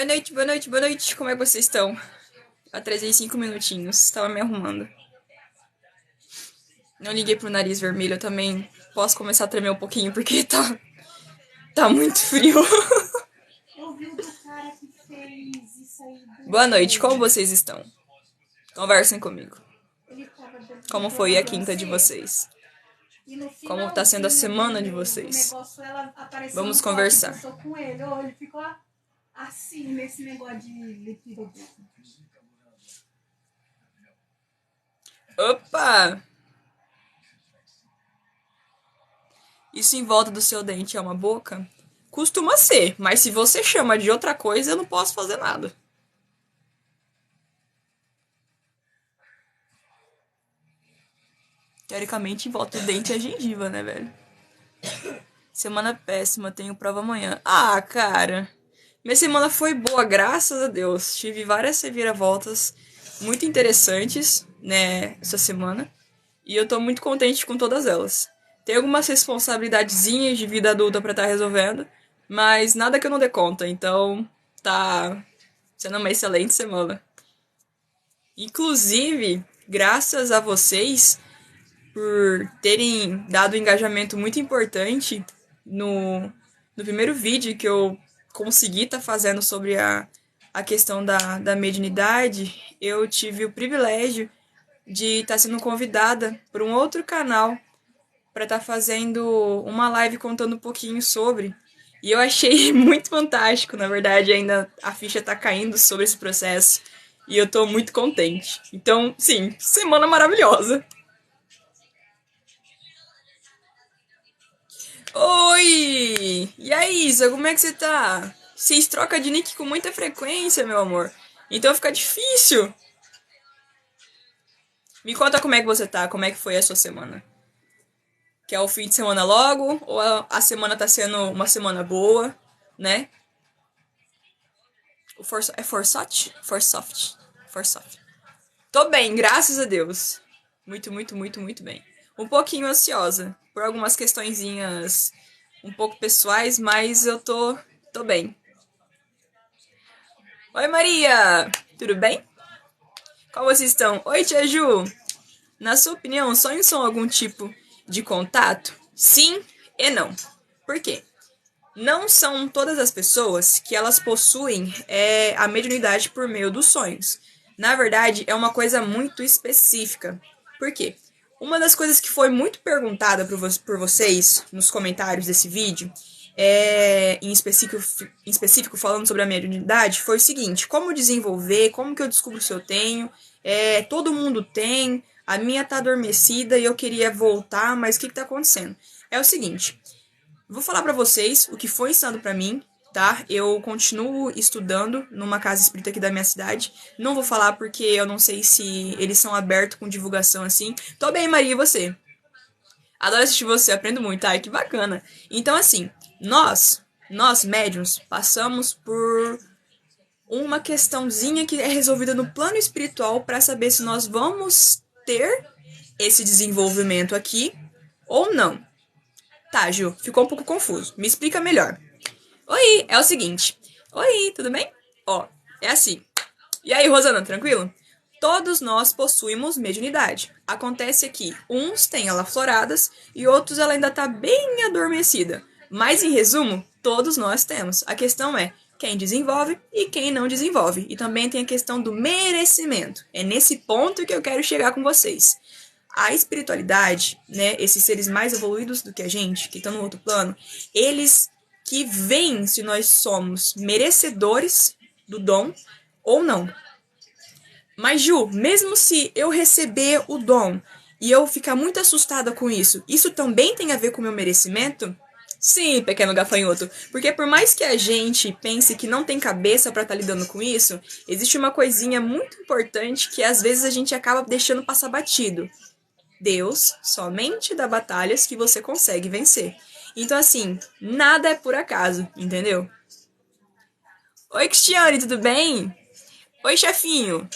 Boa noite, boa noite, boa noite. Como é que vocês estão? Atrasei 5 minutinhos, estava me arrumando. Não liguei pro nariz vermelho, eu também posso começar a tremer um pouquinho porque tá muito frio. Eu vi o do cara que fez isso aí Boa noite, como vocês estão? Conversem comigo. Ele tava dentro Como do foi a jogador quinta de C. vocês? E no Como tá sendo a finalzinho semana de do vocês? negócio, ela apareceu Vamos um copo conversar. que eu sou com ele. Ou ele ficou assim, nesse negócio de líquido. Opa! Isso em volta do seu dente é uma boca? Costuma ser, mas se você chama de outra coisa, eu não posso fazer nada. Teoricamente, em volta do dente é gengiva, né, velho? Semana péssima, tenho prova amanhã. Ah, cara. Minha semana foi boa, graças a Deus. Tive várias reviravoltas muito interessantes, né, essa semana. E eu tô muito contente com todas elas. Tem algumas responsabilidadezinhas de vida adulta pra estar resolvendo, mas nada que eu não dê conta. Então, tá sendo uma excelente semana. Inclusive, graças a vocês por terem dado um engajamento muito importante no, no primeiro vídeo que eu consegui estar fazendo sobre a questão da mediunidade. Eu tive o privilégio de estar sendo convidada por um outro canal para estar fazendo uma live contando um pouquinho sobre. E eu achei muito fantástico, na verdade, ainda a ficha tá caindo sobre esse processo. E eu tô muito contente. Então, sim, semana maravilhosa. Oi! E aí, Isa, como é que você tá? Vocês trocam de nick com muita frequência, meu amor. Então fica difícil. Me conta como é que você tá, como é que foi a sua semana. Quer o fim de semana logo? Ou a semana tá sendo uma semana boa, né? É Forsoft? Forsoft. Forsoft. Tô bem, graças a Deus. Muito, muito, muito, muito bem. Um pouquinho ansiosa por algumas questõezinhas um pouco pessoais, mas eu tô bem. Oi, Maria! Tudo bem? Como vocês estão? Oi, Tia Ju! Na sua opinião, sonhos são algum tipo de contato? Sim e não. Por quê? Não são todas as pessoas que elas possuem a mediunidade por meio dos sonhos. Na verdade, é uma coisa muito específica. Por quê? Uma das coisas que foi muito perguntada por vocês nos comentários desse vídeo, em específico falando sobre a mediunidade, foi o seguinte: como desenvolver, como que eu descubro se eu tenho, todo mundo tem, a minha tá adormecida e eu queria voltar, mas o que tá acontecendo? É o seguinte, vou falar pra vocês o que foi ensinado pra mim, tá? Eu continuo estudando numa casa espírita aqui da minha cidade. Não vou falar porque eu não sei se eles são abertos com divulgação assim. Tô bem, Maria, e você? Adoro assistir você, aprendo muito. Ai, que bacana. Então, assim, nós médiums, passamos por uma questãozinha que é resolvida no plano espiritual pra saber se nós vamos ter esse desenvolvimento aqui ou não. Tá, Ju, ficou um pouco confuso. Me explica melhor. Oi, é o seguinte. Oi, tudo bem? Ó, é assim. E aí, Rosana, tranquilo? Todos nós possuímos mediunidade. Acontece que uns têm ela floradas e outros ela ainda tá bem adormecida. Mas em resumo, todos nós temos. A questão é quem desenvolve e quem não desenvolve. E também tem a questão do merecimento. É nesse ponto que eu quero chegar com vocês. A espiritualidade, né, esses seres mais evoluídos do que a gente, que estão no outro plano, eles que veem se nós somos merecedores do dom ou não. Mas, Ju, mesmo se eu receber o dom e eu ficar muito assustada com isso também tem a ver com o meu merecimento? Sim, pequeno gafanhoto, porque por mais que a gente pense que não tem cabeça pra estar lidando com isso, existe uma coisinha muito importante que às vezes a gente acaba deixando passar batido. Deus somente dá batalhas que você consegue vencer. Então, assim, nada é por acaso, entendeu? Oi, Cristiane, tudo bem? Oi, chefinho.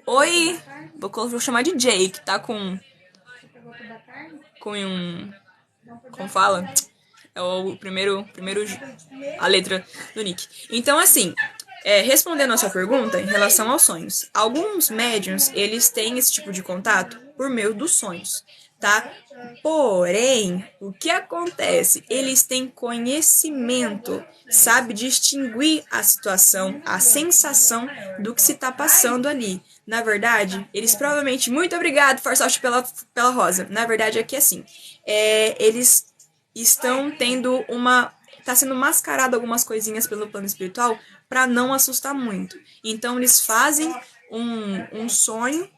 Oi. Vou chamar de Jake, tá com Você pegou toda a carne? um. Dá um Como pedaço pra fala? ela. É o a letra do nick. Então, assim, respondendo a sua pergunta em relação aos sonhos, alguns médiums, eles têm esse tipo de contato por meio dos sonhos, tá? Porém, o que acontece? Eles têm conhecimento, sabe distinguir a situação, a sensação do que se tá passando ali. Na verdade, eles provavelmente... Muito obrigado, Farsoft, pela rosa. Na verdade, é que assim, eles estão tendo uma... Tá sendo mascarado algumas coisinhas pelo plano espiritual para não assustar muito. Então, eles fazem um sonho,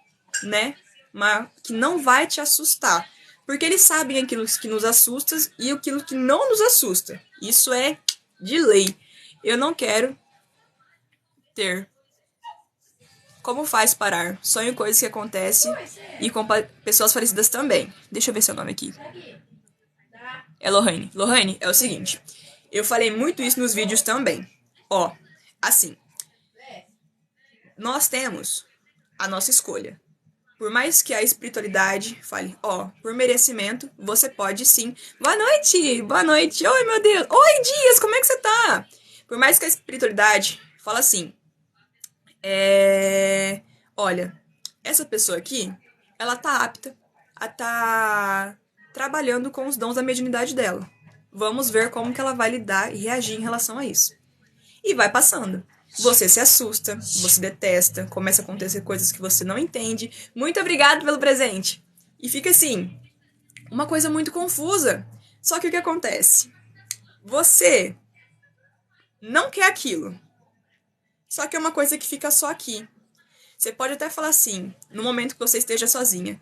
né? Que não vai te assustar. Porque eles sabem aquilo que nos assusta e aquilo que não nos assusta. Isso é de lei. Eu não quero ter. Como faz parar? Sonho coisas que acontecem e com pessoas falecidas também. Deixa eu ver seu nome aqui. É Lohane. Lohane, é o seguinte. Eu falei muito isso nos vídeos também. Ó, assim. Nós temos a nossa escolha. Por mais que a espiritualidade fale, por merecimento, você pode sim. Boa noite! Boa noite! Oi, meu Deus! Oi, Dias! Como é que você tá? Por mais que a espiritualidade fala assim, olha, essa pessoa aqui, ela tá apta a tá trabalhando com os dons da mediunidade dela. Vamos ver como que ela vai lidar e reagir em relação a isso. E vai passando. Você se assusta, você detesta, começa a acontecer coisas que você não entende. Muito obrigado pelo presente. E fica assim, uma coisa muito confusa. Só que o que acontece? Você não quer aquilo. Só que é uma coisa que fica só aqui. Você pode até falar assim, no momento que você esteja sozinha.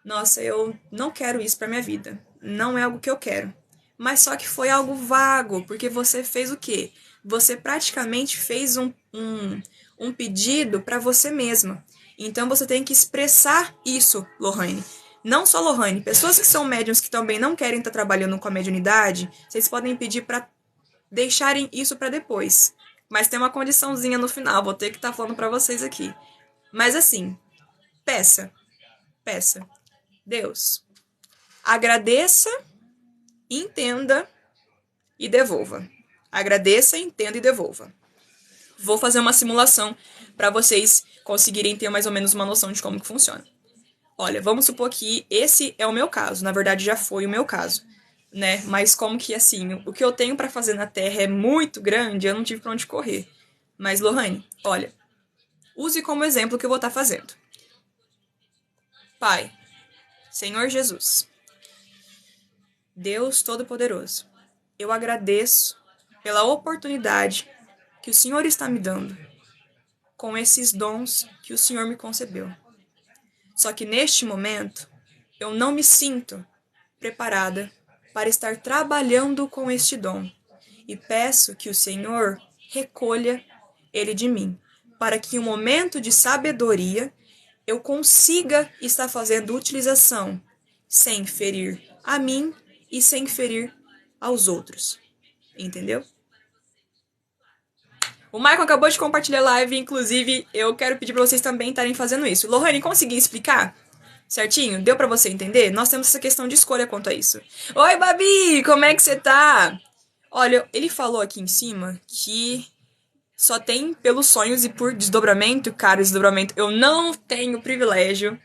Nossa, eu não quero isso pra minha vida. Não é algo que eu quero. Mas só que foi algo vago, porque você fez o quê? Você praticamente fez um pedido para você mesma. Então você tem que expressar isso, Lohane. Não só Lohane, pessoas que são médiums que também não querem estar trabalhando com a mediunidade, vocês podem pedir para deixarem isso para depois. Mas tem uma condiçãozinha no final, vou ter que estar falando para vocês aqui. Mas assim, peça. Deus, agradeça, entenda e devolva. Agradeça, entenda e devolva. Vou fazer uma simulação para vocês conseguirem ter mais ou menos uma noção de como que funciona. Olha, vamos supor que esse é o meu caso. Na verdade, já foi o meu caso, né? Mas como que, assim, o que eu tenho para fazer na Terra é muito grande, eu não tive para onde correr. Mas, Lohane, olha, use como exemplo o que eu vou estar fazendo. Pai, Senhor Jesus, Deus Todo-Poderoso, eu agradeço pela oportunidade que o Senhor está me dando com esses dons que o Senhor me concebeu. Só que neste momento, eu não me sinto preparada para estar trabalhando com este dom e peço que o Senhor recolha ele de mim, para que em um momento de sabedoria eu consiga estar fazendo utilização sem ferir a mim e sem ferir aos outros. Entendeu? O Michael acabou de compartilhar a live, inclusive eu quero pedir para vocês também estarem fazendo isso. Lohane, consegui explicar? Certinho? Deu para você entender? Nós temos essa questão de escolha quanto a isso. Oi, Babi! Como é que você tá? Olha, ele falou aqui em cima que só tem pelos sonhos e por desdobramento. Cara, desdobramento, eu não tenho privilégio,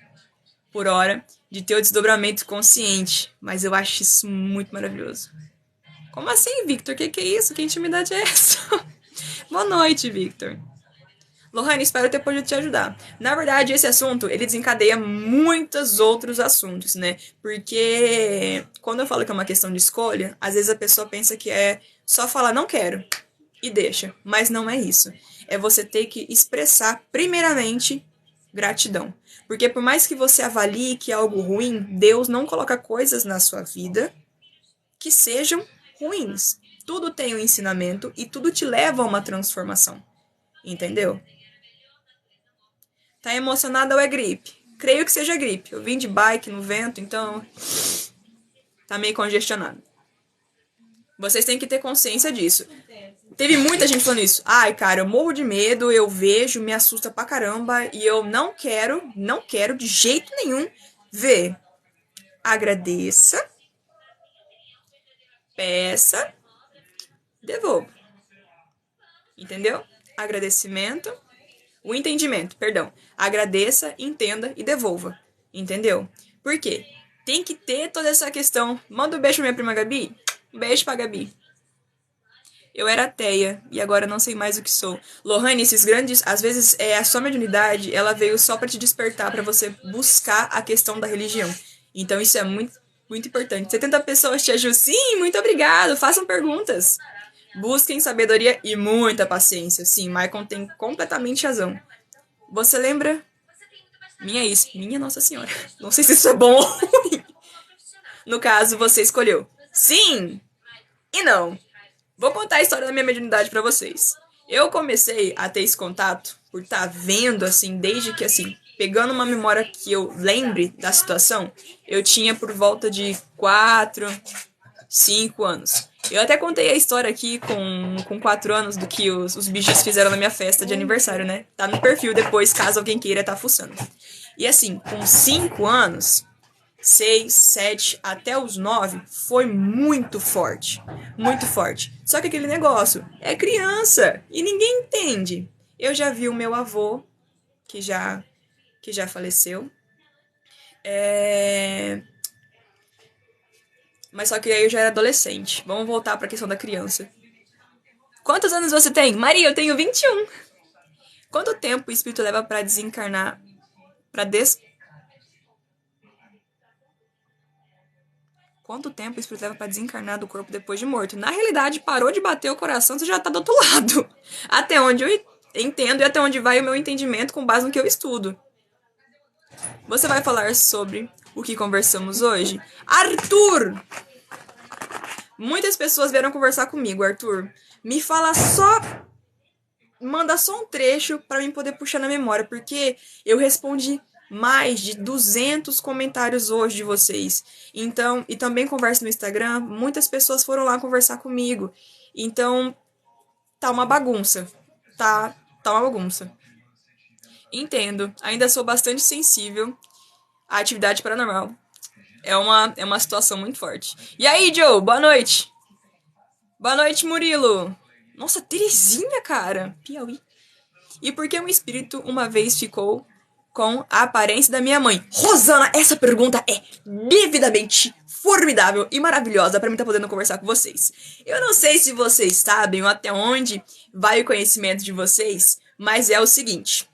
por hora, de ter o desdobramento consciente. Mas eu acho isso muito maravilhoso. Como assim, Victor? Que é isso? Que intimidade é essa? Boa noite, Victor. Lohane, espero ter podido te ajudar. Na verdade, esse assunto, ele desencadeia muitos outros assuntos, né? Porque quando eu falo que é uma questão de escolha, às vezes a pessoa pensa que é só falar não quero e deixa. Mas não é isso. É você ter que expressar, primeiramente, gratidão. Porque por mais que você avalie que é algo ruim, Deus não coloca coisas na sua vida que sejam ruins. Tudo tem um ensinamento e tudo te leva a uma transformação. Entendeu? Tá emocionada ou é gripe? Creio que seja gripe. Eu vim de bike no vento, então tá meio congestionado. Vocês têm que ter consciência disso. Teve muita gente falando isso. Ai, cara, eu morro de medo, eu vejo, me assusta pra caramba e eu não quero de jeito nenhum ver. Agradeça. Peça, devolva. Entendeu? Agradecimento, o entendimento, perdão. Agradeça, entenda e devolva. Entendeu? Por quê? Tem que ter toda essa questão. Manda um beijo pra minha prima Gabi. Um beijo pra Gabi. Eu era ateia e agora não sei mais o que sou. Lohane, esses grandes, às vezes a sua mediunidade, ela veio só para te despertar, para você buscar a questão da religião. Então isso é muito, muito importante. 70 pessoas te ajudam. Sim, muito obrigado. Façam perguntas. Busquem sabedoria e muita paciência. Sim, Maicon tem completamente razão. Você lembra? Minha Nossa Senhora. Não sei se isso é bom ou ruim. No caso, você escolheu sim e não. Vou contar a história da minha mediunidade pra vocês. Eu comecei a ter esse contato por estar vendo, assim, desde que, assim, pegando uma memória que eu lembre da situação, eu tinha por volta de 4, 5 anos. Eu até contei a história aqui com 4 anos do que os bichos fizeram na minha festa de aniversário, né? Tá no perfil depois, caso alguém queira tá fuçando. E assim, com 5 anos, 6, 7 até os 9 foi muito forte. Muito forte. Só que aquele negócio é criança e ninguém entende. Eu já vi o meu avô, que já faleceu. Mas só que aí eu já era adolescente. Vamos voltar para a questão da criança. Quantos anos você tem? Maria, eu tenho 21. Quanto tempo o espírito leva para desencarnar? Quanto tempo o espírito leva para desencarnar do corpo depois de morto? Na realidade, parou de bater o coração, você já tá do outro lado. Até onde eu entendo e até onde vai o meu entendimento com base no que eu estudo. Você vai falar sobre o que conversamos hoje? Arthur! Muitas pessoas vieram conversar comigo, Arthur. Me fala só... Manda só um trecho para mim poder puxar na memória, porque eu respondi mais de 200 comentários hoje de vocês. Então, e também converso no Instagram, muitas pessoas foram lá conversar comigo. Então, tá uma bagunça. Tá uma bagunça. Entendo. Ainda sou bastante sensível à atividade paranormal. É uma situação muito forte. E aí, Joe? Boa noite. Boa noite, Murilo. Nossa, Terezinha, cara. Piauí. E por que um espírito uma vez ficou com a aparência da minha mãe? Rosana, essa pergunta é devidamente formidável e maravilhosa para mim estar podendo conversar com vocês. Eu não sei se vocês sabem ou até onde vai o conhecimento de vocês, mas é o seguinte.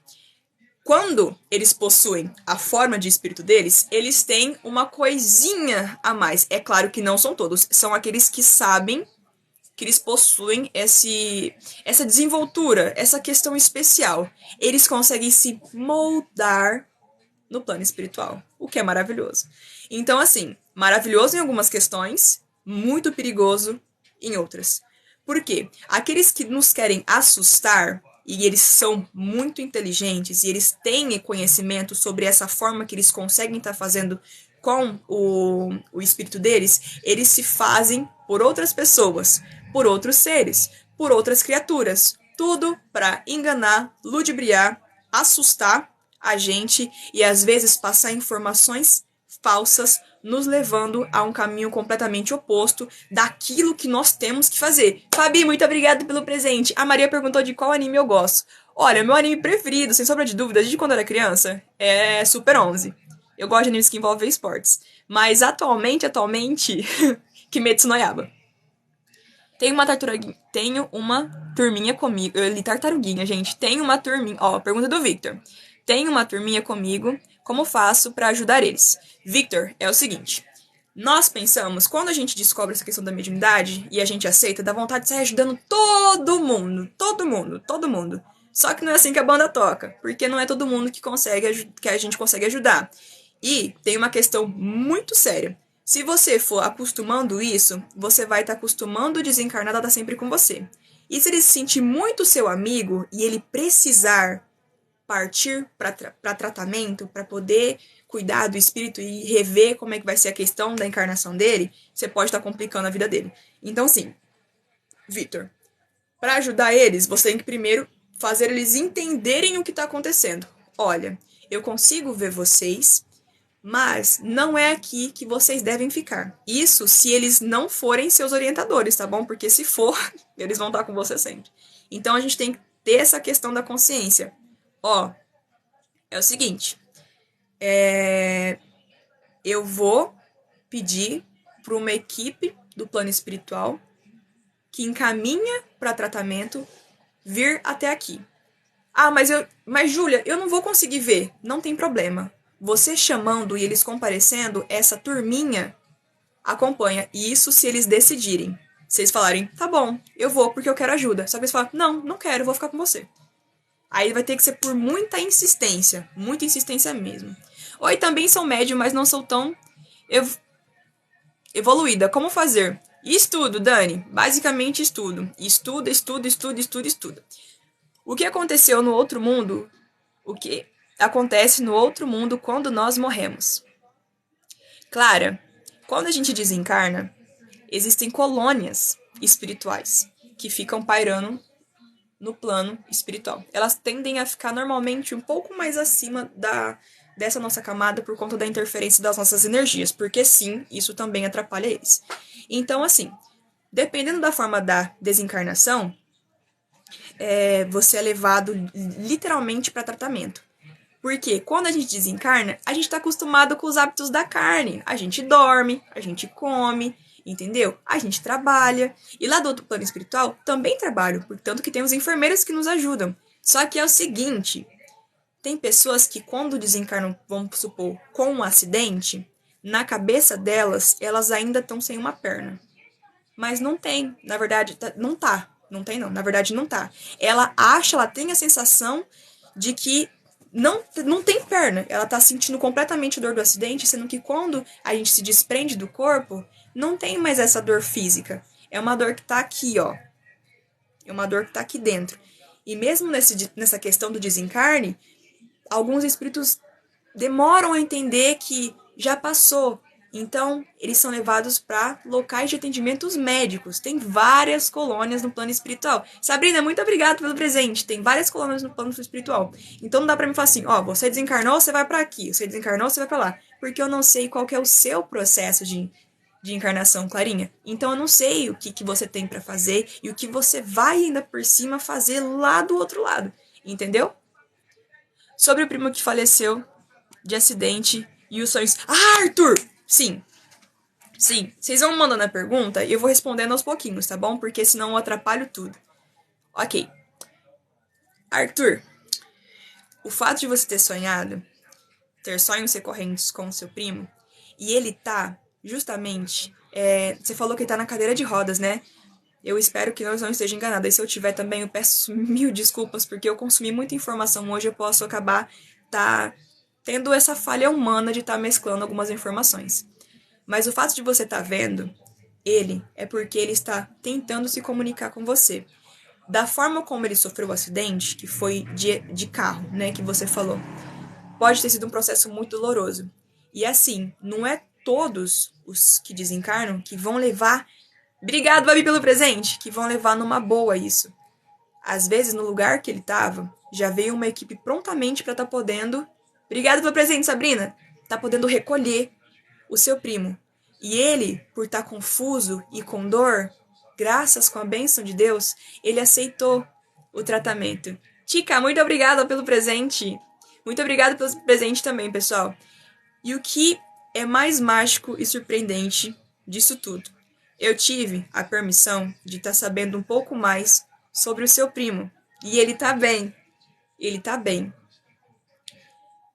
Quando eles possuem a forma de espírito deles, eles têm uma coisinha a mais. É claro que não são todos, são aqueles que sabem que eles possuem essa desenvoltura, essa questão especial. Eles conseguem se moldar no plano espiritual, o que é maravilhoso. Então, assim, maravilhoso em algumas questões, muito perigoso em outras. Por quê? Aqueles que nos querem assustar, e eles são muito inteligentes, e eles têm conhecimento sobre essa forma que eles conseguem estar fazendo com o espírito deles, eles se fazem por outras pessoas, por outros seres, por outras criaturas. Tudo para enganar, ludibriar, assustar a gente e às vezes passar informações falsas, nos levando a um caminho completamente oposto daquilo que nós temos que fazer. Fabi, muito obrigada pelo presente. A Maria perguntou de qual anime eu gosto. Olha, meu anime preferido, sem sombra de dúvida, desde quando eu era criança, é Super 11. Eu gosto de animes que envolvem esportes. Mas atualmente, Kimetsu no Yaiba. Tenho uma turminha comigo. Eu li tartaruguinha, gente. Tenho uma turminha. Ó, pergunta do Victor. Tenho uma turminha comigo. Como faço pra ajudar eles? Victor, é o seguinte. Nós pensamos, quando a gente descobre essa questão da mediunidade e a gente aceita, dá vontade de sair ajudando todo mundo. Todo mundo, todo mundo. Só que não é assim que a banda toca. Porque não é todo mundo que a gente consegue ajudar. E tem uma questão muito séria. Se você for acostumando isso, você vai estar acostumando o desencarnado a estar sempre com você. E se ele se sentir muito seu amigo e ele precisar partir para tratamento, para poder cuidar do espírito e rever como é que vai ser a questão da encarnação dele, você pode estar complicando a vida dele. Então, sim, Victor, para ajudar eles, você tem que primeiro fazer eles entenderem o que está acontecendo. Olha, eu consigo ver vocês, Mas não é aqui que vocês devem ficar. Isso se eles não forem seus orientadores, tá bom? Porque se for, eles vão estar com você sempre. Então a gente tem que ter essa questão da consciência. Ó, é o seguinte. Eu vou pedir para uma equipe do plano espiritual que encaminha para tratamento vir até aqui. Ah, mas Júlia, eu não vou conseguir ver. Não tem problema. Você chamando e eles comparecendo, essa turminha acompanha. E isso se eles decidirem. Se eles falarem, tá bom, eu vou porque eu quero ajuda. Só que eles falam, não, não quero, eu vou ficar com você. Aí vai ter que ser por muita insistência mesmo. Ou também sou médio, mas não sou tão evoluída. Como fazer? Estudo, Dani. Basicamente estudo. Estuda. O que aconteceu no outro mundo, o que acontece no outro mundo quando nós morremos? Clara, quando a gente desencarna, existem colônias espirituais que ficam pairando no plano espiritual. Elas tendem a ficar normalmente um pouco mais acima dessa nossa camada por conta da interferência das nossas energias, porque sim, isso também atrapalha eles. Então, assim, dependendo da forma da desencarnação, você é levado literalmente para tratamento. Porque quando a gente desencarna, a gente está acostumado com os hábitos da carne. A gente dorme, a gente come, entendeu? A gente trabalha. E lá do outro plano espiritual, também trabalho. Portanto que tem os enfermeiros que nos ajudam. Só que é o seguinte, tem pessoas que quando desencarnam, vamos supor, com um acidente, na cabeça delas, elas ainda estão sem uma perna. Mas não tem, na verdade, não tá. Não tem não, na verdade não tá. Ela tem a sensação de que não tem perna. Ela tá sentindo completamente a dor do acidente, sendo que quando a gente se desprende do corpo, não tem mais essa dor física. É uma dor que tá aqui, ó. É uma dor que tá aqui dentro. E mesmo nessa questão do desencarne, alguns espíritos demoram a entender que já passou. Então, eles são levados para locais de atendimentos médicos. Tem várias colônias no plano espiritual. Sabrina, muito obrigada pelo presente. Tem várias colônias no plano espiritual. Então, não dá para mim falar assim, ó, você desencarnou, você vai para aqui. Você desencarnou, você vai para lá. Porque eu não sei qual que é o seu processo de encarnação, Clarinha. Então, eu não sei o que você tem para fazer e o que você vai ainda por cima fazer lá do outro lado. Entendeu? Sobre o primo que faleceu de acidente e os sonhos. Ah, Arthur! Sim. Vocês vão mandando a pergunta e eu vou respondendo aos pouquinhos, tá bom? Porque senão eu atrapalho tudo. Ok. Arthur, o fato de você ter sonhos recorrentes com o seu primo, e ele tá, justamente, você falou que ele tá na cadeira de rodas, né? Eu espero que eu não esteja enganada. E se eu tiver também, eu peço mil desculpas, porque eu consumi muita informação hoje, eu posso acabar tendo essa falha humana de estar mesclando algumas informações. Mas o fato de você estar vendo ele é porque ele está tentando se comunicar com você. Da forma como ele sofreu o acidente, que foi de carro, né, que você falou, pode ter sido um processo muito doloroso. E assim, não é todos os que desencarnam que vão levar. Obrigado, Babi, pelo presente! Que vão levar numa boa isso. Às vezes, no lugar que ele estava, já veio uma equipe prontamente para estar podendo. Obrigado pelo presente, Sabrina! Tá podendo recolher o seu primo. E ele, por estar confuso e com dor, graças com a bênção de Deus, ele aceitou o tratamento. Tica, muito obrigada pelo presente. Muito obrigada pelo presente também, pessoal. E o que é mais mágico e surpreendente disso tudo? Eu tive a permissão de estar sabendo um pouco mais sobre o seu primo. E ele tá bem. Ele tá bem.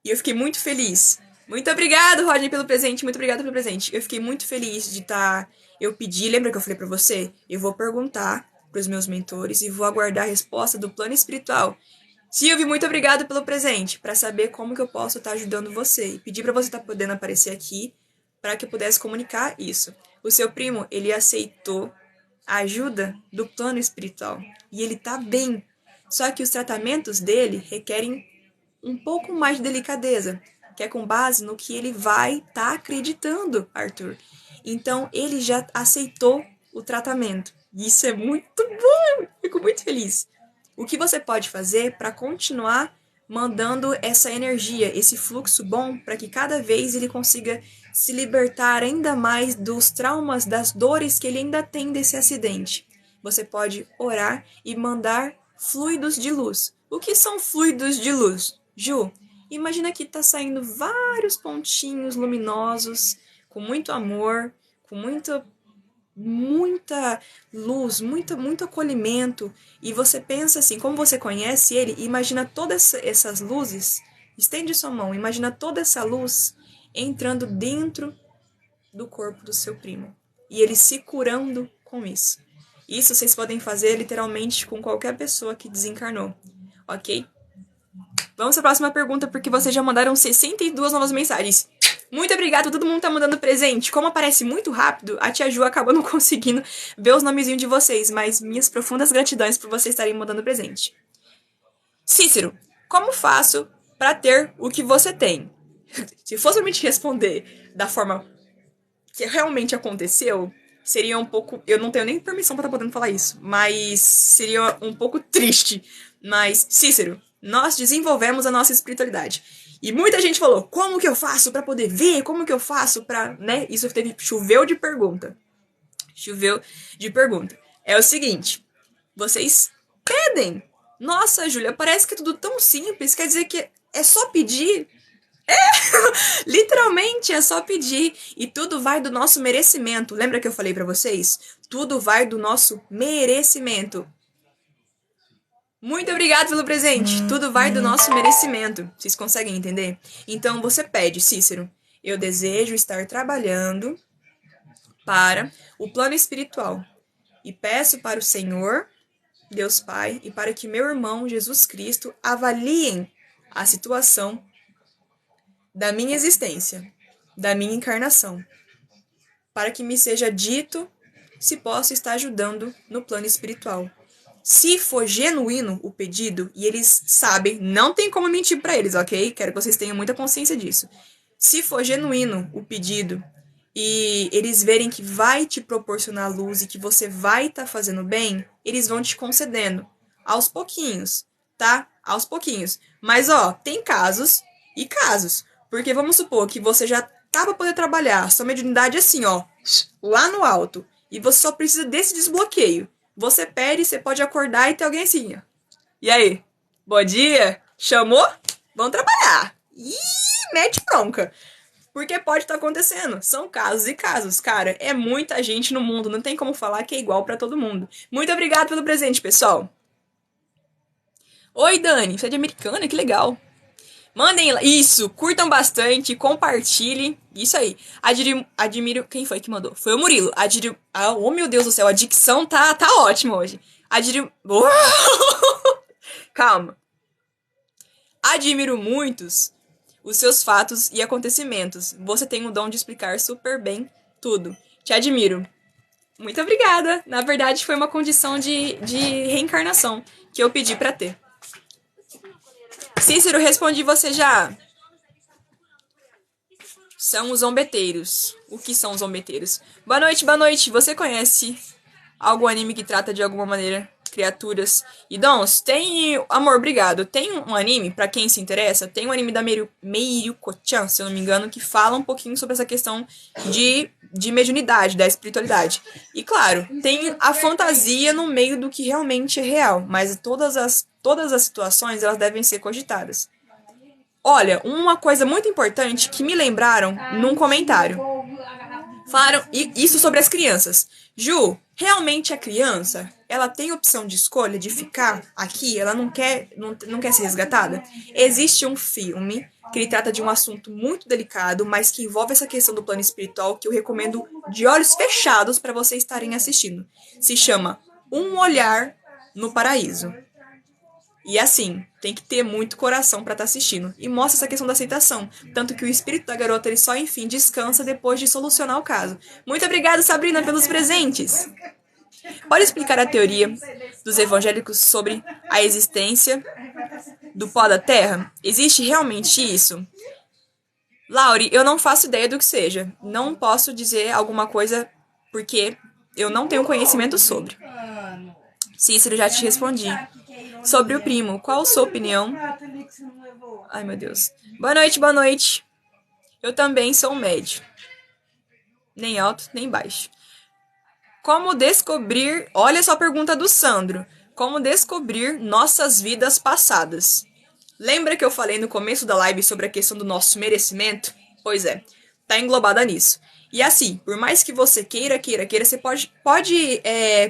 E eu fiquei muito feliz. Muito obrigado, Rodney, pelo presente. Muito obrigada pelo presente. Eu fiquei muito feliz de estar. Eu pedi, lembra que eu falei pra você? Eu vou perguntar pros meus mentores e vou aguardar a resposta do plano espiritual. Silvio, muito obrigado pelo presente, para saber como que eu posso estar ajudando você. E pedir para você estar podendo aparecer aqui para que eu pudesse comunicar isso. O seu primo, ele aceitou a ajuda do plano espiritual e ele tá bem. Só que os tratamentos dele requerem um pouco mais de delicadeza, que é com base no que ele vai estar acreditando, Arthur. Então, ele já aceitou o tratamento. E isso é muito bom, fico muito feliz. O que você pode fazer para continuar mandando essa energia, esse fluxo bom, para que cada vez ele consiga se libertar ainda mais dos traumas, das dores que ele ainda tem desse acidente. Você pode orar e mandar fluidos de luz. O que são fluidos de luz? Ju, imagina que está saindo vários pontinhos luminosos, com muito amor, com muita luz, muito acolhimento, e você pensa assim, como você conhece ele, imagina todas essas luzes, estende sua mão, imagina toda essa luz entrando dentro do corpo do seu primo, e ele se curando com isso. Isso vocês podem fazer literalmente com qualquer pessoa que desencarnou, ok? Vamos para a próxima pergunta, porque vocês já mandaram 62 novas mensagens. Muito obrigada, todo mundo tá mandando presente. Como aparece muito rápido, a tia Ju acaba não conseguindo ver os nomezinhos de vocês, mas minhas profundas gratidões por vocês estarem mandando presente. Cícero, como faço para ter o que você tem? Se fosse me te responder da forma que realmente aconteceu, seria um pouco... Eu não tenho nem permissão para estar podendo falar isso, mas seria um pouco triste. Mas, Cícero, nós desenvolvemos a nossa espiritualidade. E muita gente falou, como que eu faço pra poder ver? Como que eu faço pra, né? Isso choveu de pergunta. Choveu de pergunta. É o seguinte, vocês pedem. Nossa, Júlia, parece que é tudo tão simples. Quer dizer que é só pedir? Literalmente é só pedir. E tudo vai do nosso merecimento. Lembra que eu falei pra vocês? Tudo vai do nosso merecimento. Muito obrigado pelo presente. Tudo vai do nosso merecimento. Vocês conseguem entender? Então você pede, Cícero, eu desejo estar trabalhando para o plano espiritual. E peço para o Senhor, Deus Pai, e para que meu irmão Jesus Cristo avaliem a situação da minha existência, da minha encarnação, para que me seja dito se posso estar ajudando no plano espiritual. Se for genuíno o pedido, e eles sabem, não tem como mentir pra eles, ok? Quero que vocês tenham muita consciência disso. Se for genuíno o pedido, e eles verem que vai te proporcionar luz e que você vai estar fazendo bem, eles vão te concedendo. Aos pouquinhos, tá? Aos pouquinhos. Mas, ó, tem casos e casos. Porque vamos supor que você já tá pra poder trabalhar, sua mediunidade assim, ó, lá no alto. E você só precisa desse desbloqueio. Você pede, você pode acordar e ter alguém assim, ó. E aí? Bom dia? Chamou? Vamos trabalhar. Ih, mete bronca. Porque pode estar acontecendo. São casos e casos. Cara, é muita gente no mundo. Não tem como falar que é igual pra todo mundo. Muito obrigado pelo presente, pessoal. Oi, Dani. Você é de Americana? Que legal. Mandem isso, curtam bastante, compartilhem. Isso aí. Admiro. Quem foi que mandou? Foi o Murilo. Oh, meu Deus do céu, a dicção tá ótima hoje. Calma. Admiro muitos os seus fatos e acontecimentos. Você tem o dom de explicar super bem tudo. Te admiro. Muito obrigada. Na verdade, foi uma condição de reencarnação que eu pedi pra ter. Cícero, respondi você já. São os zombeteiros. O que são os zombeteiros? Boa noite, boa noite. Você conhece algum anime que trata de alguma maneira criaturas e dons? Tem... Amor, obrigado. Tem um anime, pra quem se interessa, tem um anime da Meiruko-chan, se eu não me engano, que fala um pouquinho sobre essa questão de mediunidade, da espiritualidade. E claro, tem a fantasia no meio do que realmente é real, mas todas as situações, elas devem ser cogitadas. Olha, uma coisa muito importante que me lembraram num comentário. Falaram isso sobre as crianças. Ju, realmente a criança, ela tem opção de escolha de ficar aqui? Ela não quer ser resgatada? Existe um filme que ele trata de um assunto muito delicado, mas que envolve essa questão do plano espiritual, que eu recomendo de olhos fechados para vocês estarem assistindo. Se chama Um Olhar no Paraíso. E assim, tem que ter muito coração pra estar assistindo. E mostra essa questão da aceitação. Tanto que o espírito da garota, ele só, enfim, descansa depois de solucionar o caso. Muito obrigada, Sabrina, pelos presentes. Pode explicar a teoria dos evangélicos sobre a existência do pó da terra? Existe realmente isso? Lauri, eu não faço ideia do que seja. Não posso dizer alguma coisa porque eu não tenho conhecimento sobre. Cícero, já te respondi. sobre o primo. Qual a sua opinião? Ai, meu Deus. Boa noite, boa noite. Eu também sou um médio. Nem alto, nem baixo. Como descobrir... Olha só a pergunta do Sandro. Como descobrir nossas vidas passadas? Lembra que eu falei no começo da live sobre a questão do nosso merecimento? Pois é, tá englobada nisso. E assim, por mais que você queira, você pode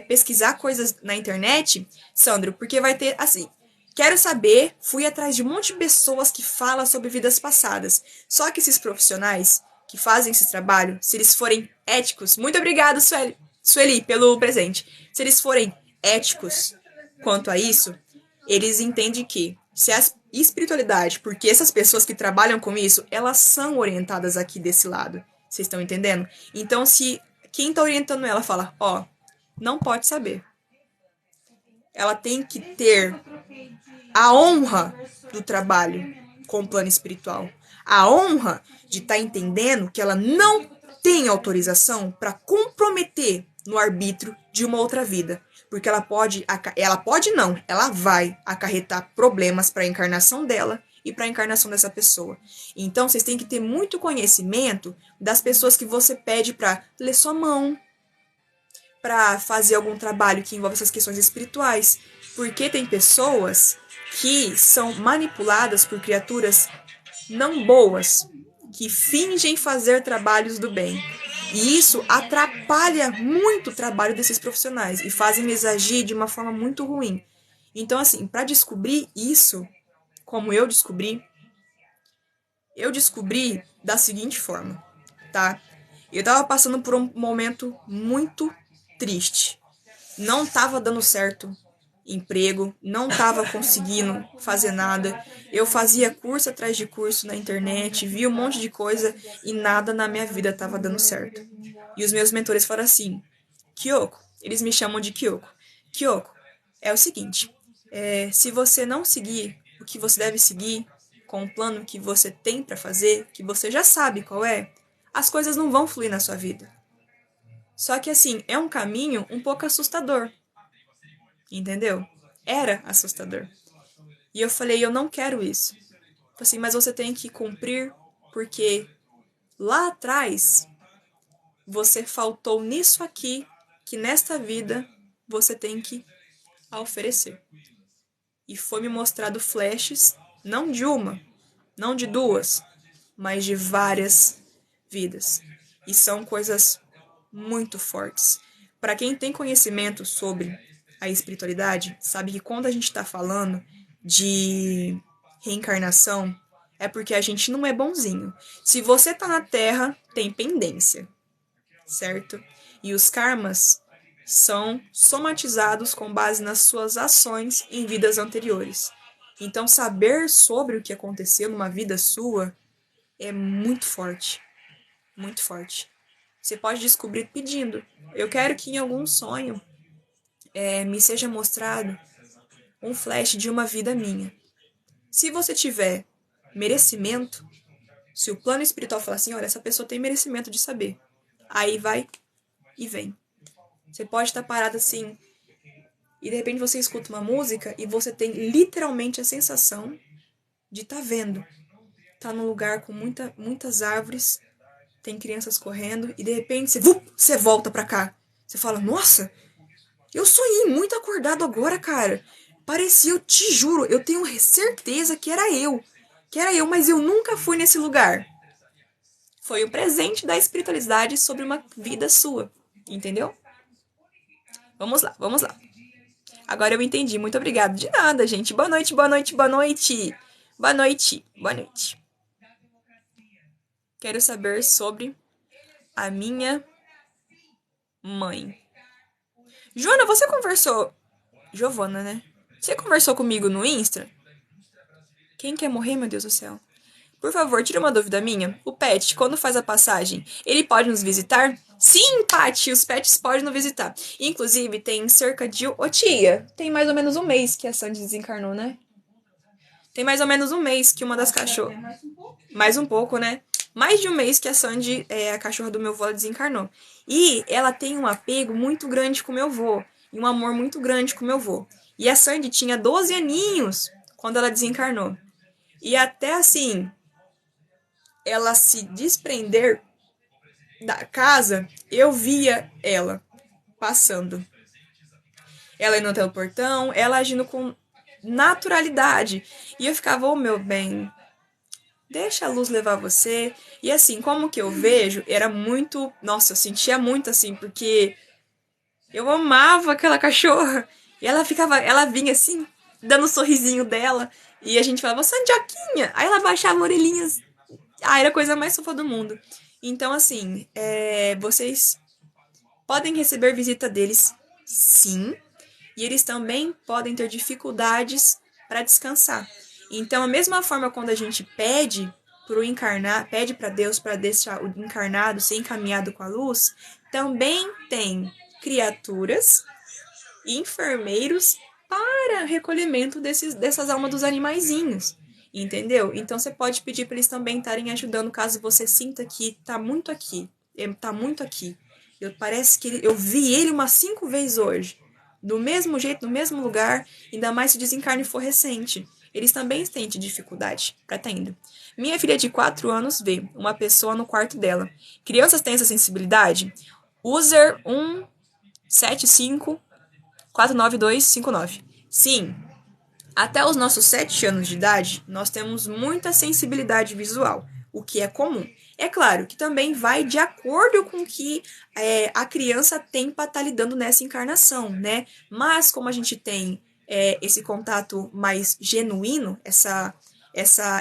pesquisar coisas na internet, Sandro, porque vai ter, assim, quero saber, fui atrás de um monte de pessoas que falam sobre vidas passadas. Só que esses profissionais que fazem esse trabalho, se eles forem éticos, muito obrigado, Sueli, pelo presente. Se eles forem éticos quanto a isso, eles entendem que se a espiritualidade, porque essas pessoas que trabalham com isso, elas são orientadas aqui desse lado. Vocês estão entendendo? Então, se quem está orientando ela fala, ó, não pode saber. Ela tem que ter a honra do trabalho com o plano espiritual. A honra de estar entendendo que ela não tem autorização para comprometer no arbítrio de uma outra vida. Porque ela vai acarretar problemas para a encarnação dela e para a encarnação dessa pessoa. Então, vocês têm que ter muito conhecimento das pessoas que você pede para ler sua mão, para fazer algum trabalho que envolve essas questões espirituais. Porque tem pessoas que são manipuladas por criaturas não boas, que fingem fazer trabalhos do bem. E isso atrapalha muito o trabalho desses profissionais e fazem eles agir de uma forma muito ruim. Então, assim, para descobrir isso, como eu descobri da seguinte forma, tá? Eu tava passando por um momento muito triste. Não tava dando certo emprego, não tava conseguindo fazer nada. Eu fazia curso atrás de curso na internet, via um monte de coisa e nada na minha vida tava dando certo. E os meus mentores falaram assim, Kyoko, eles me chamam de Kyoko. Kyoko, é o seguinte, se você não seguir o que você deve seguir, com o plano que você tem para fazer, que você já sabe qual é, as coisas não vão fluir na sua vida. Só que assim, é um caminho um pouco assustador. Entendeu? Era assustador. E eu falei, eu não quero isso. Eu falei assim, mas você tem que cumprir, porque lá atrás você faltou nisso aqui, que nesta vida você tem que oferecer. E foi me mostrado flashes, não de uma, não de duas, mas de várias vidas. E são coisas muito fortes. Para quem tem conhecimento sobre a espiritualidade, sabe que quando a gente está falando de reencarnação, é porque a gente não é bonzinho. Se você tá na Terra, tem pendência, certo? E os karmas são somatizados com base nas suas ações em vidas anteriores. Então, saber sobre o que aconteceu numa vida sua é muito forte. Muito forte. Você pode descobrir pedindo. Eu quero que em algum sonho me seja mostrado um flash de uma vida minha. Se você tiver merecimento, se o plano espiritual falar assim, olha, essa pessoa tem merecimento de saber, aí vai e vem. Você pode estar parado assim, e de repente você escuta uma música e você tem literalmente a sensação de estar vendo. Tá num lugar com muitas árvores, tem crianças correndo, e de repente você volta pra cá. Você fala, nossa, eu sonhei muito acordado agora, cara. Parecia, eu te juro, eu tenho certeza que era eu. Mas eu nunca fui nesse lugar. Foi um presente da espiritualidade sobre uma vida sua. Entendeu? Vamos lá, vamos lá. Agora eu entendi. Muito obrigada. De nada, gente. Boa noite, boa noite, boa noite. Boa noite, boa noite. Quero saber sobre a minha mãe. Joana, você conversou... Giovana, né? Você conversou comigo no Insta? Quem quer morrer, meu Deus do céu? Por favor, tira uma dúvida minha. O pet, quando faz a passagem, ele pode nos visitar? Sim, Paty, os pets podem nos visitar. Inclusive, tem cerca de... Ô, tia, tem mais ou menos um mês que a Sandy desencarnou, né? Tem mais ou menos um mês que uma das cachorras... Mais um pouco, né? Mais de um mês que a Sandy, a cachorra do meu avô, desencarnou. E ela tem um apego muito grande com o meu avô. E um amor muito grande com o meu avô. E a Sandy tinha 12 aninhos quando ela desencarnou. E até assim, ela se desprender da casa, eu via ela passando. Ela indo até o portão, ela agindo com naturalidade. E eu ficava, oh meu bem, deixa a luz levar você. E assim, como que eu vejo, era muito. Nossa, eu sentia muito assim, porque eu amava aquela cachorra. E ela vinha assim, dando um sorrisinho dela. E a gente falava, Sandioquinha! Aí ela baixava orelhinhas. Ah, era a coisa mais fofa do mundo. Então, assim, vocês podem receber visita deles, sim. E eles também podem ter dificuldades para descansar. Então, a mesma forma quando a gente pede pro encarnar, pede para Deus para deixar o encarnado ser encaminhado com a luz, também tem criaturas e enfermeiros para recolhimento dessas almas dos animaizinhos. Entendeu? Então você pode pedir para eles também estarem ajudando caso você sinta que tá muito aqui. Tá muito aqui. Parece que eu vi ele umas 5 vezes hoje. Do mesmo jeito, no mesmo lugar, ainda mais se o desencarne for recente. Eles também têm dificuldade para estar indo. Minha filha de 4 anos vê uma pessoa no quarto dela. Crianças têm essa sensibilidade? User 175 49259. Sim, até os nossos 7 anos de idade, nós temos muita sensibilidade visual, o que é comum. É claro que também vai de acordo com o que a criança tem para estar lidando nessa encarnação, né? Mas como a gente tem esse contato mais genuíno, essa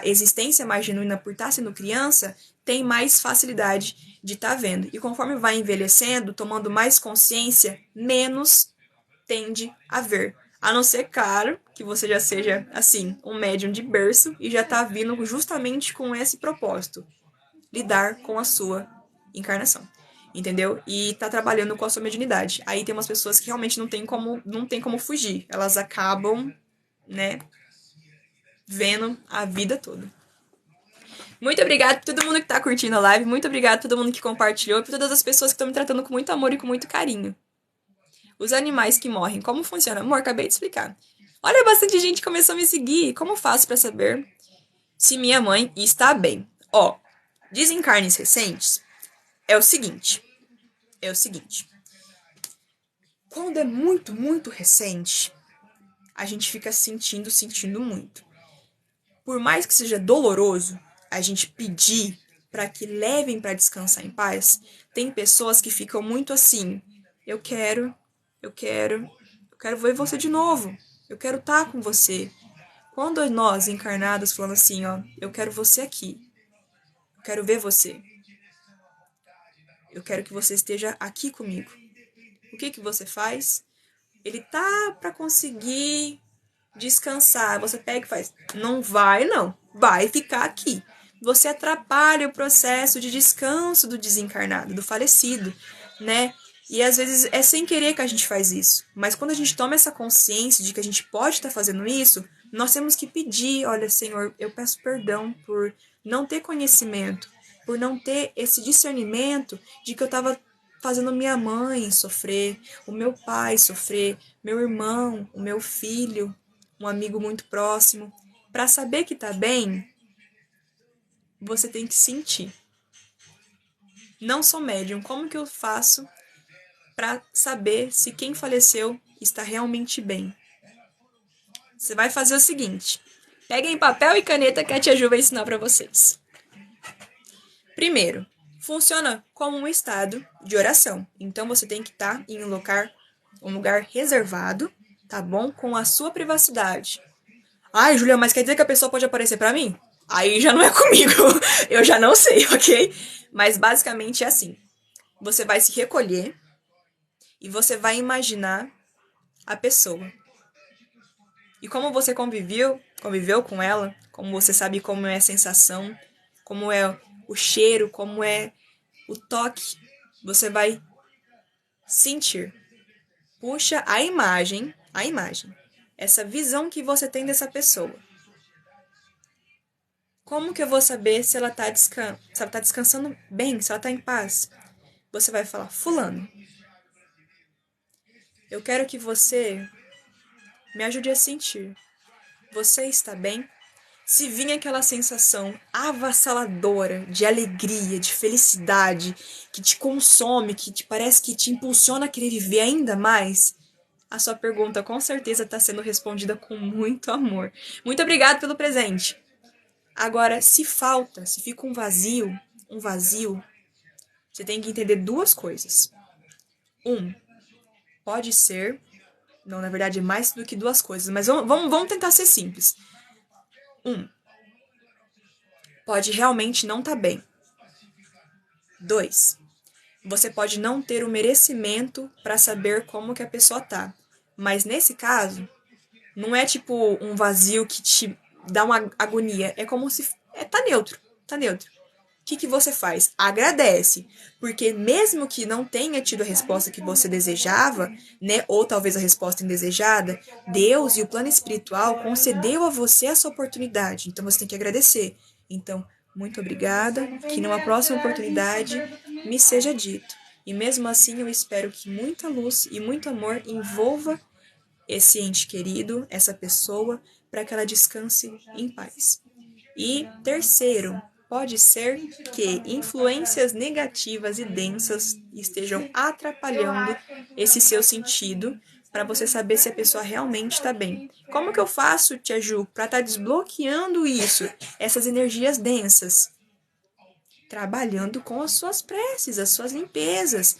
existência mais genuína por estar sendo criança, tem mais facilidade de estar vendo. E conforme vai envelhecendo, tomando mais consciência, menos tende a ver. A não ser, claro, que você já seja, assim, um médium de berço e já tá vindo justamente com esse propósito. Lidar com a sua encarnação. Entendeu? E tá trabalhando com a sua mediunidade. Aí tem umas pessoas que realmente não tem como fugir. Elas acabam, né, vendo a vida toda. Muito obrigada por todo mundo que tá curtindo a live. Muito obrigada por todo mundo que compartilhou. Por todas as pessoas que estão me tratando com muito amor e com muito carinho. Os animais que morrem, como funciona? Amor, acabei de explicar. Olha, bastante gente começou a me seguir. Como faço para saber se minha mãe está bem? Ó, desencarnes recentes é o seguinte. Quando é muito, muito recente, a gente fica sentindo muito. Por mais que seja doloroso a gente pedir para que levem para descansar em paz, tem pessoas que ficam muito assim. Eu quero ver você de novo. Eu quero estar com você. Quando nós, encarnados, falamos assim, ó, eu quero você aqui. Eu quero ver você. Eu quero que você esteja aqui comigo. O que você faz? Ele tá para conseguir descansar. Você pega e faz. Não vai, não. Vai ficar aqui. Você atrapalha o processo de descanso do desencarnado, do falecido, né? E às vezes é sem querer que a gente faz isso. Mas quando a gente toma essa consciência de que a gente pode estar fazendo isso, nós temos que pedir, olha, Senhor, eu peço perdão por não ter conhecimento, por não ter esse discernimento de que eu estava fazendo minha mãe sofrer, o meu pai sofrer, meu irmão, o meu filho, um amigo muito próximo. Para saber que tá bem, você tem que sentir. Não sou médium, como que eu faço para saber se quem faleceu está realmente bem? Você vai fazer o seguinte: peguem papel e caneta que a tia Ju vai ensinar para vocês. Primeiro, funciona como um estado de oração. Então você tem que estar em um lugar reservado, tá bom? Com a sua privacidade. Ai, Julia, mas quer dizer que a pessoa pode aparecer para mim? Aí já não é comigo. Eu já não sei, ok? Mas basicamente é assim. Você vai se recolher e você vai imaginar a pessoa. E como você conviveu com ela, como você sabe como é a sensação, como é o cheiro, como é o toque, você vai sentir. Puxa a imagem, essa visão que você tem dessa pessoa. Como que eu vou saber se ela tá descansando bem, se ela tá em paz? Você vai falar, fulano, eu quero que você Me ajude a sentir. Você está bem? Se vir aquela sensação avassaladora de alegria, de felicidade, que te consome, que te parece que te impulsiona a querer viver ainda mais, a sua pergunta com certeza está sendo respondida com muito amor. Muito obrigado pelo presente. Agora, se falta, se fica um vazio, você tem que entender duas coisas. Pode ser, não, na verdade é mais do que duas coisas, mas vamos tentar ser simples. Pode realmente não estar bem. 2, você pode não ter o merecimento para saber como que a pessoa tá. Mas nesse caso, não é tipo um vazio que te dá uma agonia. É como se... tá neutro, tá neutro. O que você faz? Agradece. Porque mesmo que não tenha tido a resposta que você desejava, né? Ou talvez a resposta indesejada, Deus e o plano espiritual concedeu a você essa oportunidade. Então você tem que agradecer. Então, muito obrigada. Que numa próxima oportunidade me seja dito. E mesmo assim eu espero que muita luz e muito amor envolva esse ente querido, essa pessoa, para que ela descanse em paz. E terceiro, pode ser que influências negativas e densas estejam atrapalhando esse seu sentido para você saber se a pessoa realmente está bem. Como que eu faço, Tia Ju, para estar desbloqueando isso, essas energias densas? Trabalhando com as suas preces, as suas limpezas.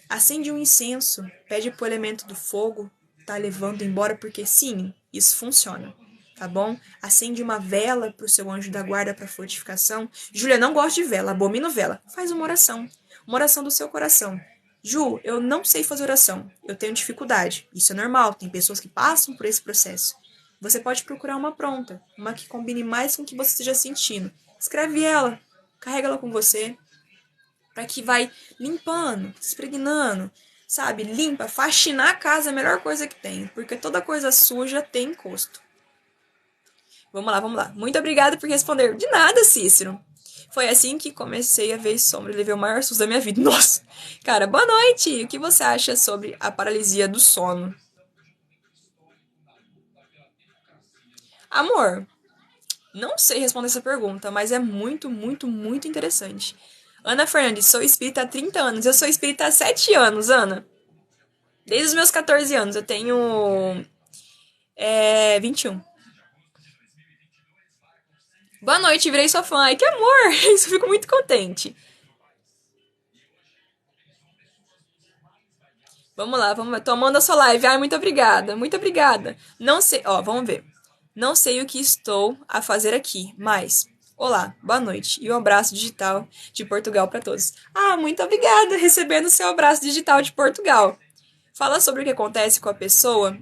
Acende um incenso, pede pro elemento do fogo tá levando embora, porque sim, isso funciona, tá bom? Acende uma vela pro seu anjo da guarda para fortificação. Júlia, não gosta de vela, abomino vela. Faz uma oração do seu coração. Ju, eu não sei fazer oração, eu tenho dificuldade. Isso é normal, tem pessoas que passam por esse processo. Você pode procurar uma pronta, uma que combine mais com o que você esteja sentindo. Escreve ela, carrega ela com você, para que vai limpando, espreguinando, sabe? Limpa, faxinar a casa é a melhor coisa que tem, porque toda coisa suja tem encosto. Vamos lá. Muito obrigada por responder. De nada, Cícero. Foi assim que comecei a ver sombra e levei o maior susto da minha vida. Nossa! Cara, boa noite! O que você acha sobre a paralisia do sono? Amor, não sei responder essa pergunta, mas é muito, muito, muito interessante. Ana Fernandes, sou espírita há 30 anos. Eu sou espírita há 7 anos, Ana. Desde os meus 14 anos. Eu tenho 21. Boa noite, virei sua fã. Ai, que amor! Isso, eu fico muito contente. Vamos lá. Tô amando a sua live. Ai, muito obrigada. Muito obrigada. Não sei... Ó, vamos ver. Não sei o que estou a fazer aqui, mas... Olá, boa noite. E um abraço digital de Portugal para todos. Ah, muito obrigada. Recebendo seu abraço digital de Portugal. Fala sobre o que acontece com a pessoa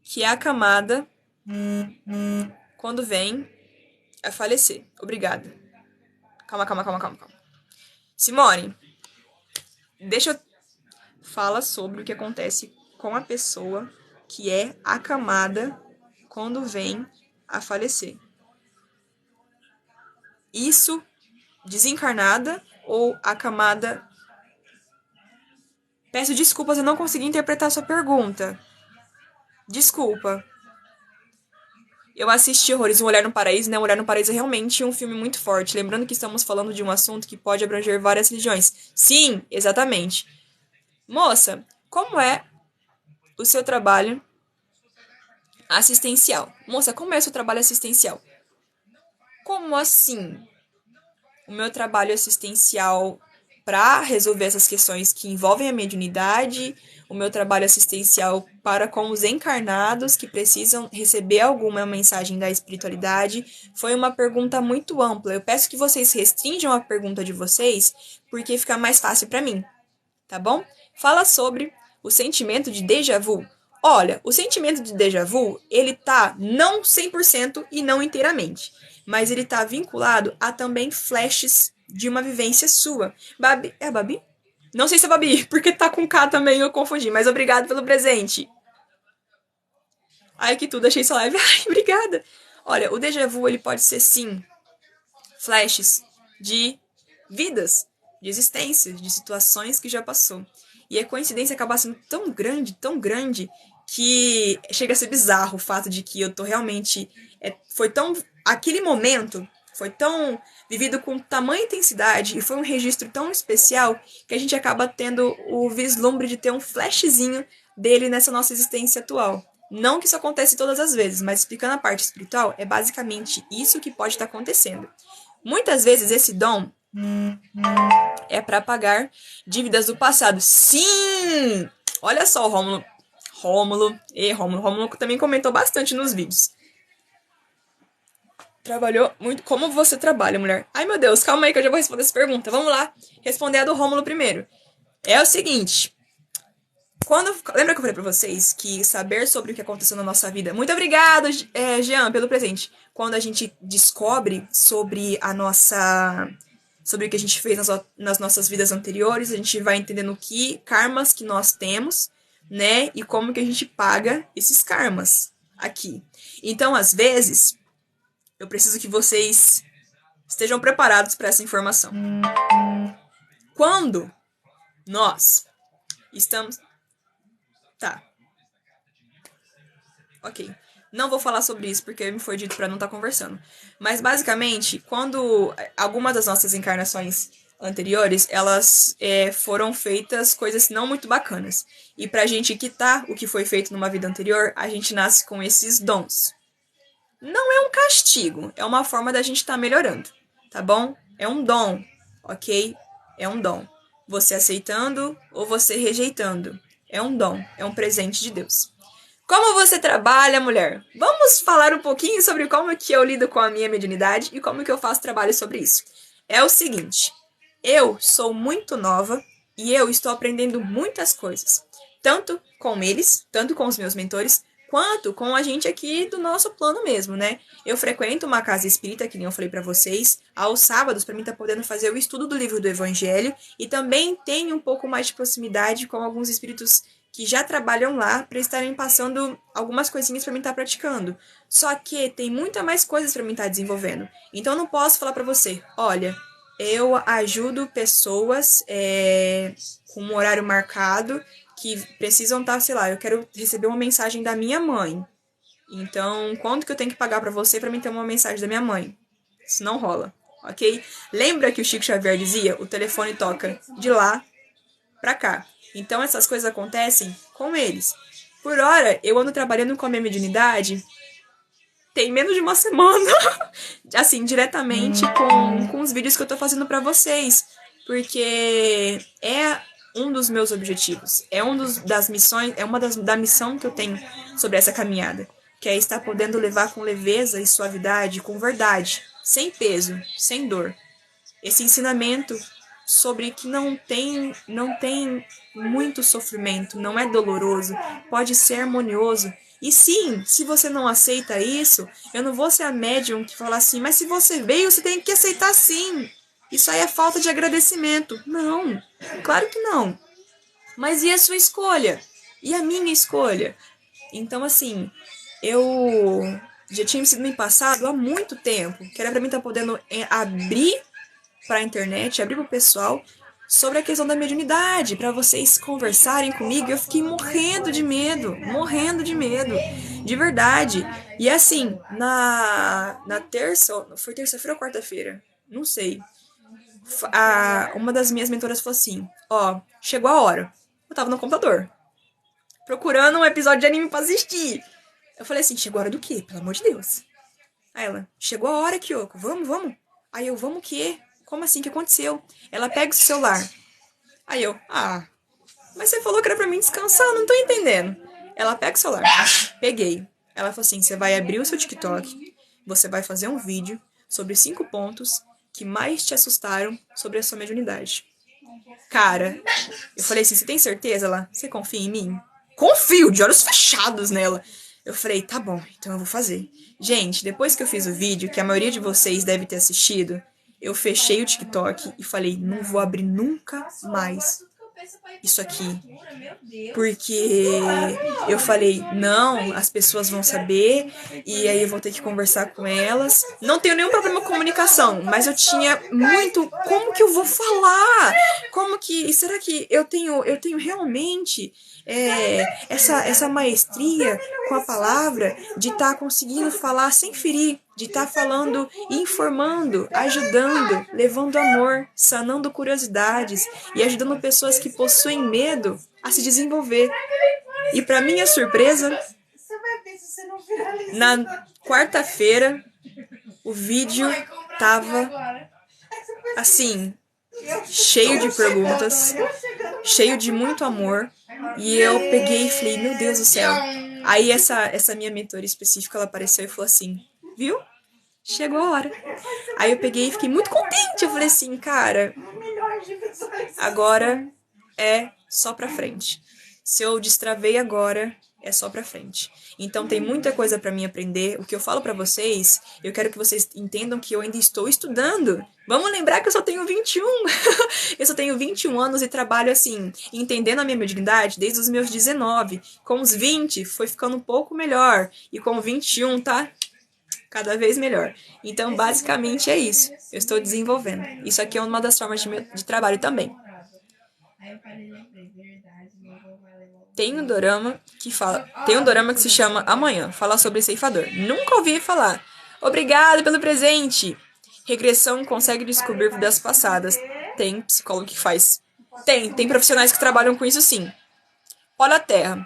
que é acamada quando vem a falecer. Obrigada. Calma. Simone, deixa eu... Fala sobre o que acontece com a pessoa que é acamada quando vem a falecer. Isso desencarnada ou acamada... Peço desculpas, eu não consegui interpretar a sua pergunta. Desculpa. Eu assisti Horrores, Um Olhar no Paraíso, né? Um Olhar no Paraíso é realmente um filme muito forte. Lembrando que estamos falando de um assunto que pode abranger várias religiões. Sim, exatamente. Moça, como é o seu trabalho assistencial? Moça, como é o seu trabalho assistencial? Como assim? O meu trabalho assistencial para resolver essas questões que envolvem a mediunidade, o meu trabalho assistencial para com os encarnados que precisam receber alguma mensagem da espiritualidade, foi uma pergunta muito ampla. Eu peço que vocês restringam a pergunta de vocês, porque fica mais fácil para mim, tá bom? Fala sobre o sentimento de déjà vu. Olha, o sentimento de déjà vu, ele tá não 100% e não inteiramente, mas ele tá vinculado a também flashes de uma vivência sua. Babi, é a Babi? Não sei se é Babi, porque tá com K também, eu confundi, mas obrigado pelo presente. Ai, que tudo, achei sua live. Ai, obrigada. Olha, o déjà vu, ele pode ser, sim, flashes de vidas, de existências, de situações que já passou. E a coincidência acaba sendo tão grande, que chega a ser bizarro o fato de que eu tô realmente... foi tão... Aquele momento foi tão vivido com tamanha intensidade e foi um registro tão especial que a gente acaba tendo o vislumbre de ter um flashzinho dele nessa nossa existência atual. Não que isso acontece todas as vezes, mas explicando a parte espiritual, é basicamente isso que pode estar acontecendo. Muitas vezes esse dom é para pagar dívidas do passado. Sim! Olha só o Rômulo. Rômulo também comentou bastante nos vídeos. Trabalhou muito. Como você trabalha, mulher? Ai, meu Deus, calma aí que eu já vou responder essa pergunta. Vamos lá, responder a do Rômulo primeiro. É o seguinte. Lembra que eu falei pra vocês que saber sobre o que aconteceu na nossa vida... Muito obrigado, Jean, pelo presente. Quando a gente descobre sobre sobre o que a gente fez nas nossas vidas anteriores, a gente vai entendendo que karmas que nós temos, né? E como que a gente paga esses karmas aqui. Então, às vezes, eu preciso que vocês estejam preparados para essa informação. Quando nós estamos... Tá. Ok. Não vou falar sobre isso porque me foi dito pra não estar conversando. Mas basicamente, quando algumas das nossas encarnações anteriores, elas foram feitas coisas não muito bacanas. E pra gente quitar o que foi feito numa vida anterior, a gente nasce com esses dons. Não é um castigo, é uma forma da gente estar melhorando, tá bom? É um dom, ok? É um dom. Você aceitando ou você rejeitando. É um dom, é um presente de Deus. Como você trabalha, mulher? Vamos falar um pouquinho sobre como que eu lido com a minha mediunidade e como que eu faço trabalho sobre isso. É o seguinte, eu sou muito nova e eu estou aprendendo muitas coisas. Tanto com eles, tanto com os meus mentores, quanto com a gente aqui do nosso plano mesmo, né? Eu frequento uma casa espírita, que nem eu falei pra vocês, aos sábados, pra mim tá podendo fazer o estudo do livro do Evangelho, e também tenho um pouco mais de proximidade com alguns espíritos que já trabalham lá para estarem passando algumas coisinhas para mim estar praticando. Só que tem muita mais coisas para mim estar desenvolvendo. Então eu não posso falar para você, olha, eu ajudo pessoas com um horário marcado que precisam estar, sei lá, eu quero receber uma mensagem da minha mãe. Então, quanto que eu tenho que pagar para você para mim ter uma mensagem da minha mãe? Isso não rola, ok? Lembra que o Chico Xavier dizia, o telefone toca de lá para cá. Então, essas coisas acontecem com eles. Por hora, eu ando trabalhando com a minha mediunidade tem menos de uma semana. Assim, diretamente com os vídeos que eu tô fazendo pra vocês. Porque é um dos meus objetivos. É das missões, da missão que eu tenho sobre essa caminhada. Que é estar podendo levar com leveza e suavidade, com verdade, sem peso, sem dor. Esse ensinamento sobre que não tem muito sofrimento, não é doloroso, pode ser harmonioso. E sim, se você não aceita isso, eu não vou ser a médium que fala assim, mas se você veio, você tem que aceitar sim. Isso aí é falta de agradecimento. Não, claro que não. Mas e a sua escolha? E a minha escolha? Então, assim, eu já tinha sido me passado há muito tempo, que era pra mim estar podendo abrir pra internet, abrir pro pessoal sobre a questão da mediunidade, pra vocês conversarem comigo. Eu fiquei morrendo de medo, de verdade. E assim, na terça, foi terça-feira ou quarta-feira? Não sei. Uma das minhas mentoras falou assim, ó, chegou a hora. Eu tava no computador, procurando um episódio de anime pra assistir. Eu falei assim, chegou a hora do quê? Pelo amor de Deus. Aí ela, chegou a hora, Kyoko, vamos. Aí eu, vamos o quê? Como assim? O que aconteceu? Ela pega o celular. Aí eu, mas você falou que era pra mim descansar, não tô entendendo. Ela pega o celular. Peguei. Ela falou assim, você vai abrir o seu TikTok, você vai fazer um vídeo sobre 5 pontos que mais te assustaram sobre a sua mediunidade. Cara, eu falei assim, você tem certeza? Ela, você confia em mim? Confio, de olhos fechados nela. Eu falei, tá bom, então eu vou fazer. Gente, depois que eu fiz o vídeo, que a maioria de vocês deve ter assistido, eu fechei o TikTok e falei, não vou abrir nunca mais. isso aqui. Porque eu falei, não, as pessoas vão saber, e aí eu vou ter que conversar com elas. Não tenho nenhum problema com comunicação, mas eu tinha muito, como que eu vou falar? Como que, será que eu tenho realmente essa maestria com a palavra de estar conseguindo falar sem ferir, de estar falando, informando, ajudando, levando amor, sanando curiosidades e ajudando pessoas que possuem medo a se desenvolver. E para minha surpresa, na quarta-feira, o vídeo tava assim, cheio de perguntas, cheio de muito amor. E eu peguei e falei, meu Deus do céu. Aí essa minha mentora específica, ela apareceu e falou assim, viu? Chegou a hora. Aí eu peguei e fiquei muito contente. Eu falei assim, cara, agora é só pra frente. Se eu destravei agora, é só pra frente. Então tem muita coisa pra mim aprender. O que eu falo pra vocês, eu quero que vocês entendam que eu ainda estou estudando. Vamos lembrar que eu só tenho 21. Eu só tenho 21 anos e trabalho assim, entendendo a minha mediunidade desde os meus 19. Com os 20 foi ficando um pouco melhor. E com 21 tá cada vez melhor. Então, basicamente é isso. Eu estou desenvolvendo. Isso aqui é uma das formas de trabalho também. Tem um dorama que se chama Amanhã, fala sobre ceifador. Nunca ouvi falar. Obrigado pelo presente. Regressão consegue descobrir vidas passadas. Tem psicólogo que faz. Tem profissionais que trabalham com isso sim. Olha a Terra.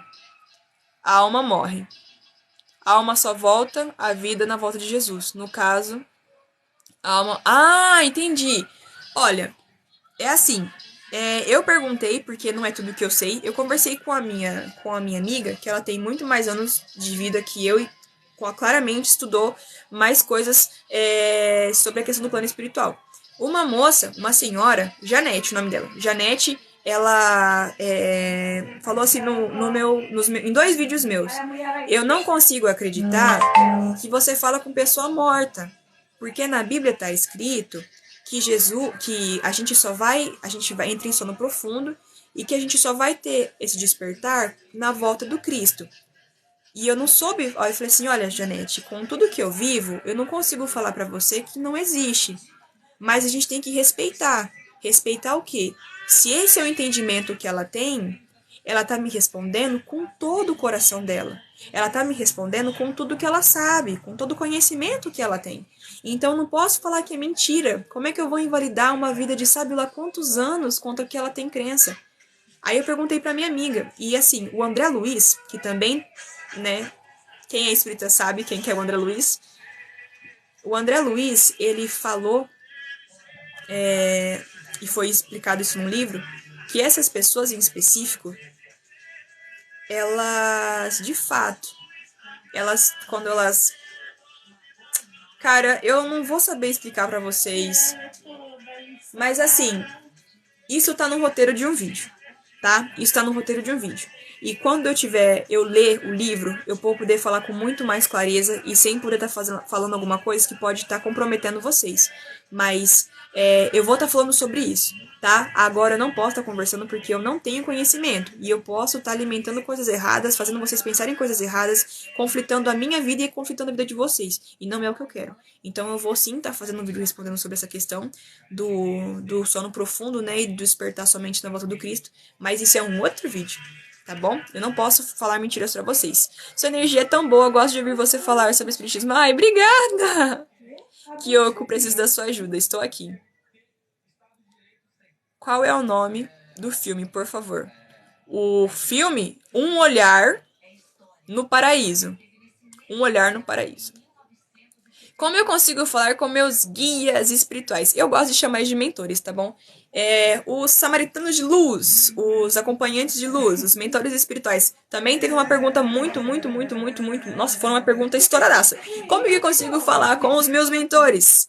A alma morre. A alma só volta à vida na volta de Jesus. No caso, a alma... Ah, entendi. Olha, é assim. Eu perguntei, porque não é tudo que eu sei. Eu conversei com a minha amiga, que ela tem muito mais anos de vida que eu e claramente estudou mais coisas sobre a questão do plano espiritual. Uma moça, uma senhora, Janete, o nome dela. Janete, ela falou assim em 2 vídeos meus. Eu não consigo acreditar que você fala com pessoa morta. Porque na Bíblia está escrito que a gente vai entrar em sono profundo e que a gente só vai ter esse despertar na volta do Cristo. E eu não soube, eu falei assim, olha, Janete, com tudo que eu vivo, eu não consigo falar pra você que não existe. Mas a gente tem que respeitar. Respeitar o quê? Se esse é o entendimento que ela tem, ela tá me respondendo com todo o coração dela. Ela tá me respondendo com tudo que ela sabe, com todo o conhecimento que ela tem. Então eu não posso falar que é mentira. Como é que eu vou invalidar uma vida de sabe lá quantos anos contra que ela tem crença? Aí eu perguntei pra minha amiga, e assim, o André Luiz, que também, né, quem é espírita sabe quem que é o André Luiz. O André Luiz, ele falou, e foi explicado isso num livro, que essas pessoas em específico, elas, de fato, quando elas... Cara, eu não vou saber explicar pra vocês, mas assim, isso tá no roteiro de um vídeo, tá? Isso tá no roteiro de um vídeo. E quando eu ler o livro, eu vou poder falar com muito mais clareza e sem poder estar falando alguma coisa que pode estar comprometendo vocês. Mas eu vou estar falando sobre isso, tá? Agora eu não posso estar conversando porque eu não tenho conhecimento. E eu posso estar alimentando coisas erradas, fazendo vocês pensarem em coisas erradas, conflitando a minha vida e conflitando a vida de vocês. E não é o que eu quero. Então eu vou sim estar fazendo um vídeo respondendo sobre essa questão do sono profundo, né? E do despertar somente na volta do Cristo. Mas isso é um outro vídeo. Tá bom? Eu não posso falar mentiras pra vocês. Sua energia é tão boa, eu gosto de ouvir você falar sobre espiritismo. Ai, obrigada! Kyoko, preciso da sua ajuda, estou aqui. Qual é o nome do filme, por favor? O filme Um Olhar no Paraíso. Um Olhar no Paraíso. Como eu consigo falar com meus guias espirituais? Eu gosto de chamar eles de mentores, tá bom? Os samaritanos de luz, os acompanhantes de luz, os mentores espirituais. Também teve uma pergunta muito... Nossa, foi uma pergunta estouradaça. Como que eu consigo falar com os meus mentores?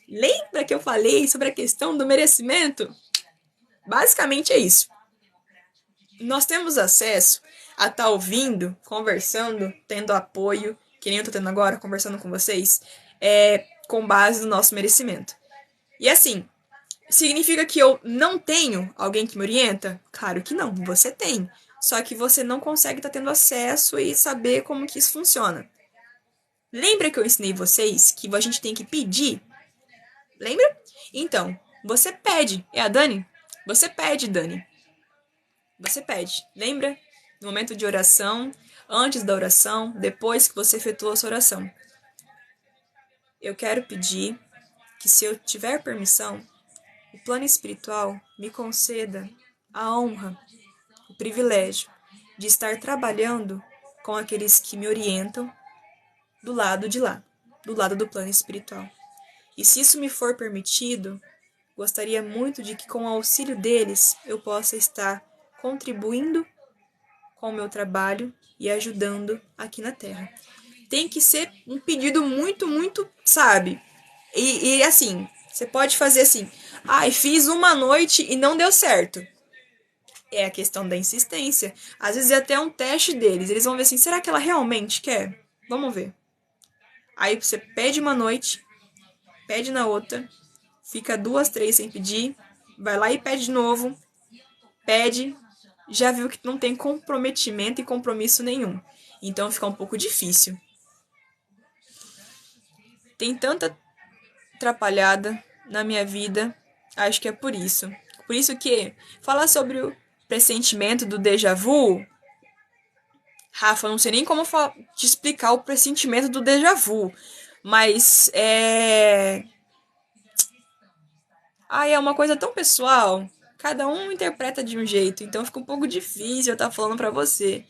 Lembra que eu falei sobre a questão do merecimento? Basicamente é isso. Nós temos acesso a estar ouvindo, conversando, tendo apoio, que nem eu tô tendo agora, conversando com vocês, com base no nosso merecimento. E assim, Significa que eu não tenho alguém que me orienta? Claro que não, você tem. Só que você não consegue estar tendo acesso e saber como que isso funciona. Lembra que eu ensinei vocês que a gente tem que pedir? Lembra? Então, você pede. É a Dani? Você pede, Dani. Você pede. Lembra? No momento de oração, antes da oração, depois que você efetuou a sua oração. Eu quero pedir que, se eu tiver permissão, o plano espiritual me conceda a honra, o privilégio de estar trabalhando com aqueles que me orientam do lado de lá, do lado do plano espiritual. E se isso me for permitido, gostaria muito de que, com o auxílio deles, eu possa estar contribuindo com o meu trabalho e ajudando aqui na Terra. Tem que ser um pedido muito, muito, sabe? E assim, você pode fazer assim, fiz uma noite e não deu certo. É a questão da insistência. Às vezes é até um teste deles. Eles vão ver assim, será que ela realmente quer? Vamos ver. Aí você pede uma noite, pede na outra, fica 2, 3 sem pedir, vai lá e pede de novo, pede, já viu que não tem comprometimento e compromisso nenhum. Então fica um pouco difícil. Tem tanta atrapalhada na minha vida, acho que é por isso. Por isso que falar sobre o pressentimento do déjà vu, Rafa, não sei nem como te explicar o pressentimento do déjà vu, mas é uma coisa tão pessoal, cada um interpreta de um jeito, então fica um pouco difícil eu estar falando pra você.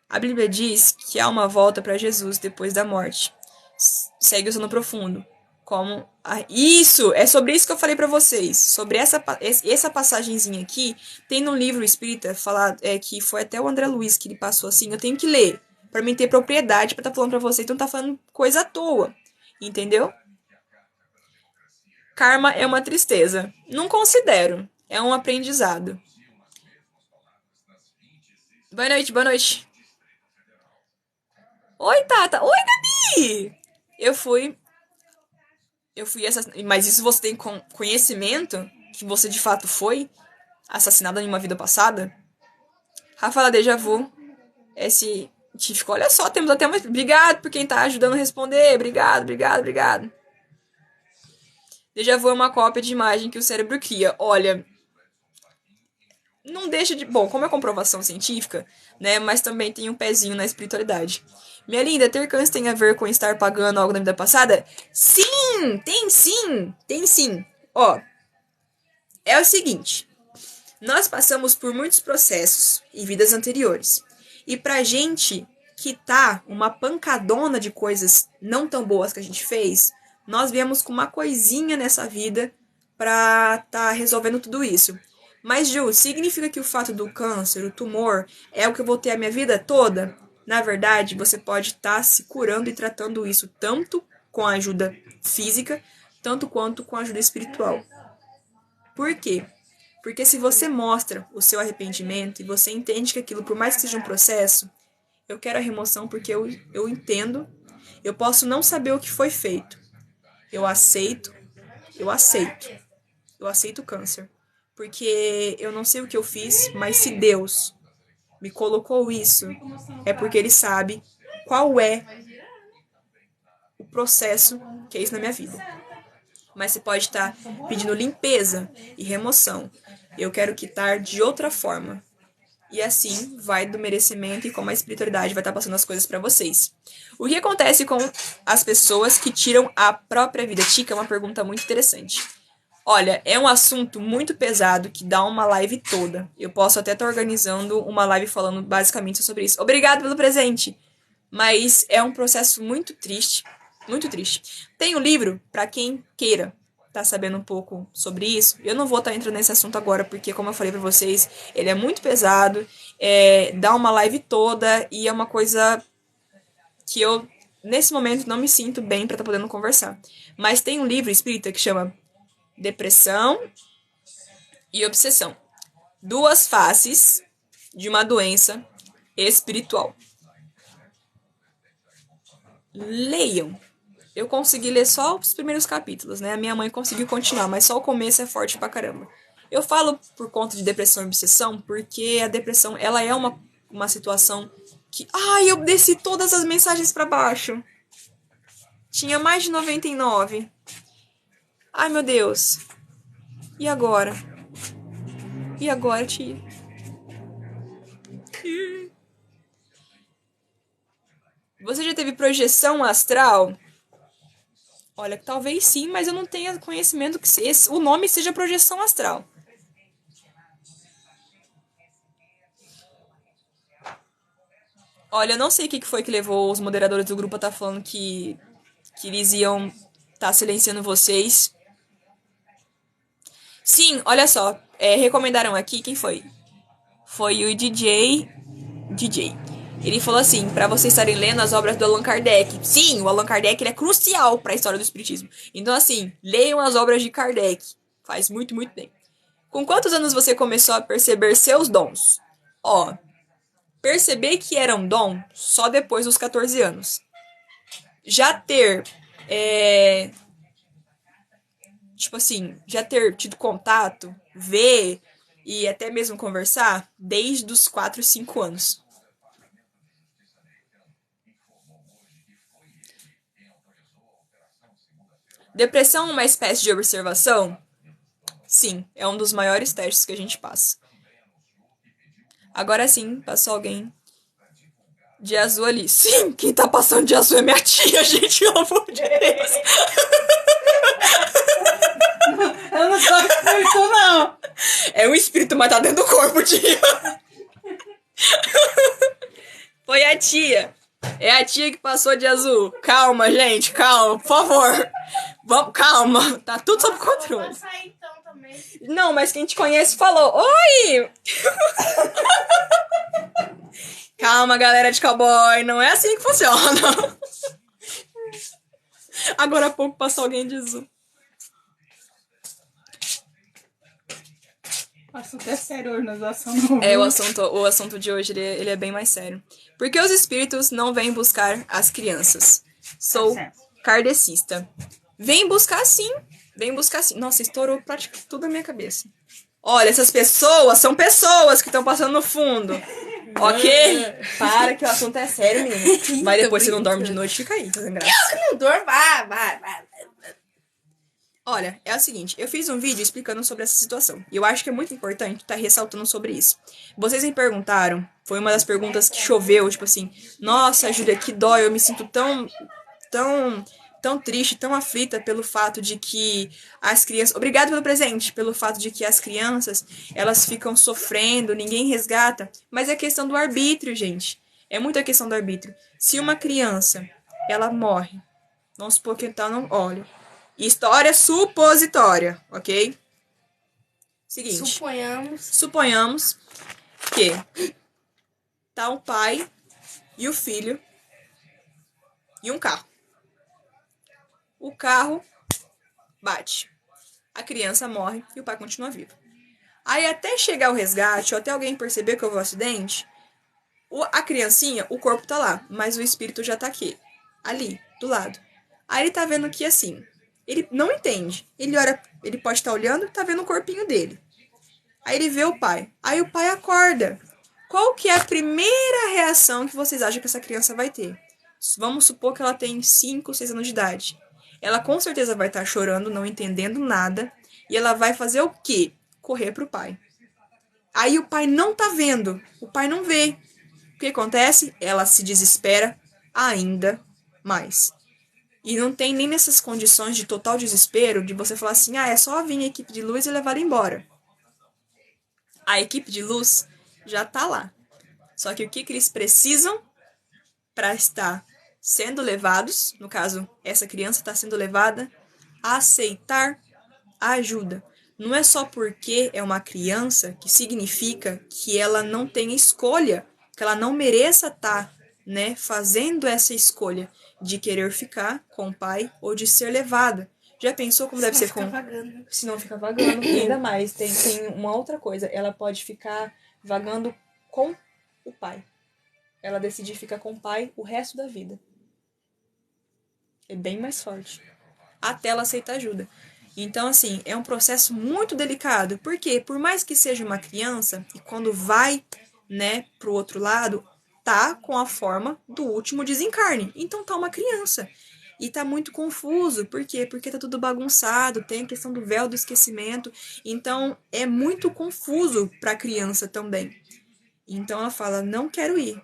A Bíblia diz que há uma volta para Jesus depois da morte. Segue o sono profundo. Isso! É sobre isso que eu falei pra vocês. Sobre essa passagenzinha aqui, tem no livro espírita que foi até o André Luiz que ele passou assim. Eu tenho que ler pra mim ter propriedade pra estar falando pra vocês. Então tá falando coisa à toa. Entendeu? Karma é uma tristeza. Não considero. É um aprendizado. Boa noite, boa noite. Oi, Tata. Oi, Gabi! Eu fui assassinada. Mas isso você tem conhecimento que você de fato foi assassinada em uma vida passada? Rafaela Déjà Vu. Esse científico. Olha só, temos até uma. Obrigado por quem tá ajudando a responder. Obrigado, obrigado, obrigado. Déjà Vu é uma cópia de imagem que o cérebro cria. Olha, não deixa de. Bom, como é comprovação científica, né? Mas também tem um pezinho na espiritualidade. Minha linda, ter câncer tem a ver com estar pagando algo na vida passada? Sim! Tem sim! Tem sim. Ó, é o seguinte. Nós passamos por muitos processos em vidas anteriores. E pra gente quitar uma pancadona de coisas não tão boas que a gente fez, nós viemos com uma coisinha nessa vida pra tá resolvendo tudo isso. Mas, Ju, significa que o fato do câncer, o tumor, é o que eu vou ter a minha vida toda? Na verdade, você pode estar se curando e tratando isso tanto com a ajuda física, tanto quanto com a ajuda espiritual. Por quê? Porque se você mostra o seu arrependimento e você entende que aquilo, por mais que seja um processo, eu quero a remoção porque eu entendo, eu posso não saber o que foi feito. Eu aceito o câncer. Porque eu não sei o que eu fiz, mas se Deus me colocou isso, é porque Ele sabe qual é o processo que é isso na minha vida. Mas você pode estar pedindo limpeza e remoção. Eu quero quitar de outra forma. E assim vai do merecimento e como a espiritualidade vai estar passando as coisas para vocês. O que acontece com as pessoas que tiram a própria vida? Tica, é uma pergunta muito interessante. Olha, é um assunto muito pesado que dá uma live toda. Eu posso até estar organizando uma live falando basicamente sobre isso. Obrigado pelo presente! Mas é um processo muito triste. Muito triste. Tem um livro para quem queira tá sabendo um pouco sobre isso. Eu não vou estar entrando nesse assunto agora, porque, como eu falei para vocês, ele é muito pesado, dá uma live toda e é uma coisa que eu, nesse momento, não me sinto bem para estar podendo conversar. Mas tem um livro espírita que chama Depressão e Obsessão. Duas faces de uma doença espiritual. Leiam. Eu consegui ler só os primeiros capítulos, né? A minha mãe conseguiu continuar, mas só o começo é forte pra caramba. Eu falo por conta de depressão e obsessão, porque a depressão, ela é uma situação que... Ai, eu desci todas as mensagens pra baixo. Tinha mais de 99. Ai, meu Deus. E agora? E agora, tia? Você já teve projeção astral? Olha, talvez sim, mas eu não tenho conhecimento que o nome seja projeção astral. Olha, eu não sei o que foi que levou os moderadores do grupo a estar falando que eles iam estar silenciando vocês. Sim, olha só. Recomendaram aqui, quem foi? Foi o DJ. Ele falou assim, pra vocês estarem lendo as obras do Allan Kardec. Sim, o Allan Kardec ele é crucial pra história do espiritismo. Então, assim, leiam as obras de Kardec. Faz muito, muito bem. Com quantos anos você começou a perceber seus dons? Ó, perceber que era um dom só depois dos 14 anos. Já ter, tipo assim, já ter tido contato, ver e até mesmo conversar desde os 4, 5 anos. Depressão é uma espécie de observação? Sim, é um dos maiores testes que a gente passa. Agora sim, passou alguém de azul ali. Sim, quem tá passando de azul é minha tia, gente, pelo amor de Deus. Eu não sou espírito, não. É um espírito, mas tá dentro do corpo, tia. Foi a tia. É a tia que passou de azul. Calma, gente, calma, por favor. Vamos, calma, tá tudo sob controle. Vou passar então também. Não, mas quem te conhece falou: Oi! Calma, galera de cowboy, não é assim que funciona. Agora há pouco passou alguém de azul. O assunto é sério hoje, nós assuntos. O assunto de hoje ele é bem mais sério. Por que os espíritos não vêm buscar as crianças? Sou kardecista. Vem buscar sim. Vem buscar sim. Nossa, estourou praticamente tudo na minha cabeça. Olha, essas pessoas são pessoas que estão passando no fundo. Ok? Para que o assunto é sério, menino. Mas depois você não dorme de noite, fica aí, fazendo graça. Eu não durmo, vai. Olha, é o seguinte, eu fiz um vídeo explicando sobre essa situação. E eu acho que é muito importante estar ressaltando sobre isso. Vocês me perguntaram, foi uma das perguntas que choveu, tipo assim, nossa, Júlia, que dó, eu me sinto tão triste, tão aflita pelo fato de que as crianças... Obrigado pelo presente, pelo fato de que as crianças, elas ficam sofrendo, ninguém resgata. Mas é questão do arbítrio, gente. É muita questão do arbítrio. Se uma criança, ela morre, vamos supor que tá no óleo. História supositória, ok? Seguinte. Suponhamos que tá o pai e o filho e um carro. O carro bate. A criança morre e o pai continua vivo. Aí até chegar o resgate ou até alguém perceber que houve um acidente, a criancinha, o corpo tá lá, mas o espírito já tá aqui, ali, do lado. Aí ele tá vendo que assim, ele não entende. Ele pode estar olhando e tá vendo o corpinho dele. Aí ele vê o pai. Aí o pai acorda. Qual que é a primeira reação que vocês acham que essa criança vai ter? Vamos supor que ela tem 5, 6 anos de idade. Ela com certeza vai estar chorando, não entendendo nada. E ela vai fazer o quê? Correr pro pai. Aí o pai não tá vendo. O pai não vê. O que acontece? Ela se desespera ainda mais. E não tem nem nessas condições de total desespero de você falar assim, é só vir a equipe de luz e levar embora. A equipe de luz já tá lá. Só que o que eles precisam para estar sendo levados, no caso, essa criança está sendo levada, a aceitar a ajuda. Não é só porque é uma criança que significa que ela não tem escolha, que ela não mereça estar, né, fazendo essa escolha de querer ficar com o pai ou de ser levada. Já pensou como deve ser com... Se não ficar vagando. E ainda mais, tem uma outra coisa. Ela pode ficar vagando com o pai. Ela decide ficar com o pai o resto da vida. É bem mais forte. Até ela aceitar ajuda. Então, assim, é um processo muito delicado. Porque, por mais que seja uma criança, e quando vai, né, pro outro lado, tá com a forma do último desencarne. Então tá uma criança. E tá muito confuso. Por quê? Porque tá tudo bagunçado, tem a questão do véu do esquecimento. Então, é muito confuso pra criança também. Então ela fala, não quero ir.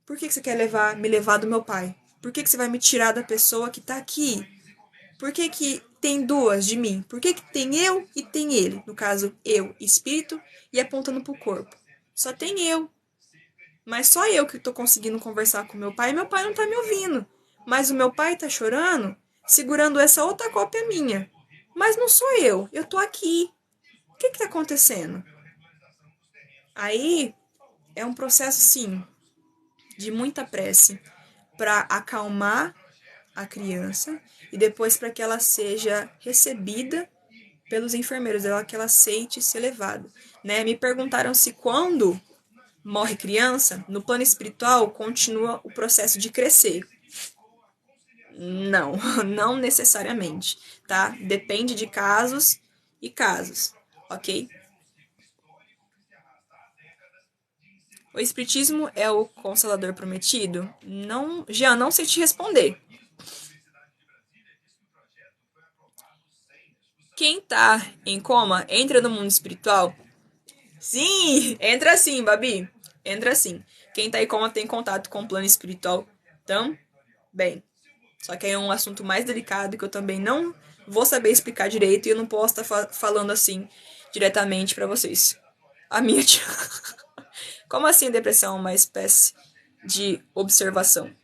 Por que você quer me levar do meu pai? Por que você vai me tirar da pessoa que tá aqui? Por que tem duas de mim? Por que tem eu e tem ele? No caso, eu, espírito, e apontando pro corpo. Só tem eu. Mas só eu que tô conseguindo conversar com meu pai e meu pai não tá me ouvindo. Mas o meu pai tá chorando, segurando essa outra cópia minha. Mas não sou eu tô aqui. O que tá acontecendo? Aí é um processo, sim, de muita prece para acalmar a criança e depois para que ela seja recebida pelos enfermeiros, que ela aceite ser levada, né? Me perguntaram se quando morre criança, no plano espiritual continua o processo de crescer. Não, não necessariamente, tá? Depende de casos e casos, ok? O espiritismo é o consolador prometido? Não, Jean, não sei te responder. Quem tá em coma entra no mundo espiritual? Sim, entra sim, Babi. Entra sim. Quem tá em coma tem contato com o plano espiritual também. Só que aí é um assunto mais delicado que eu também não vou saber explicar direito e eu não posso estar falando assim diretamente pra vocês. A minha tia. Como assim depressão é uma espécie de observação?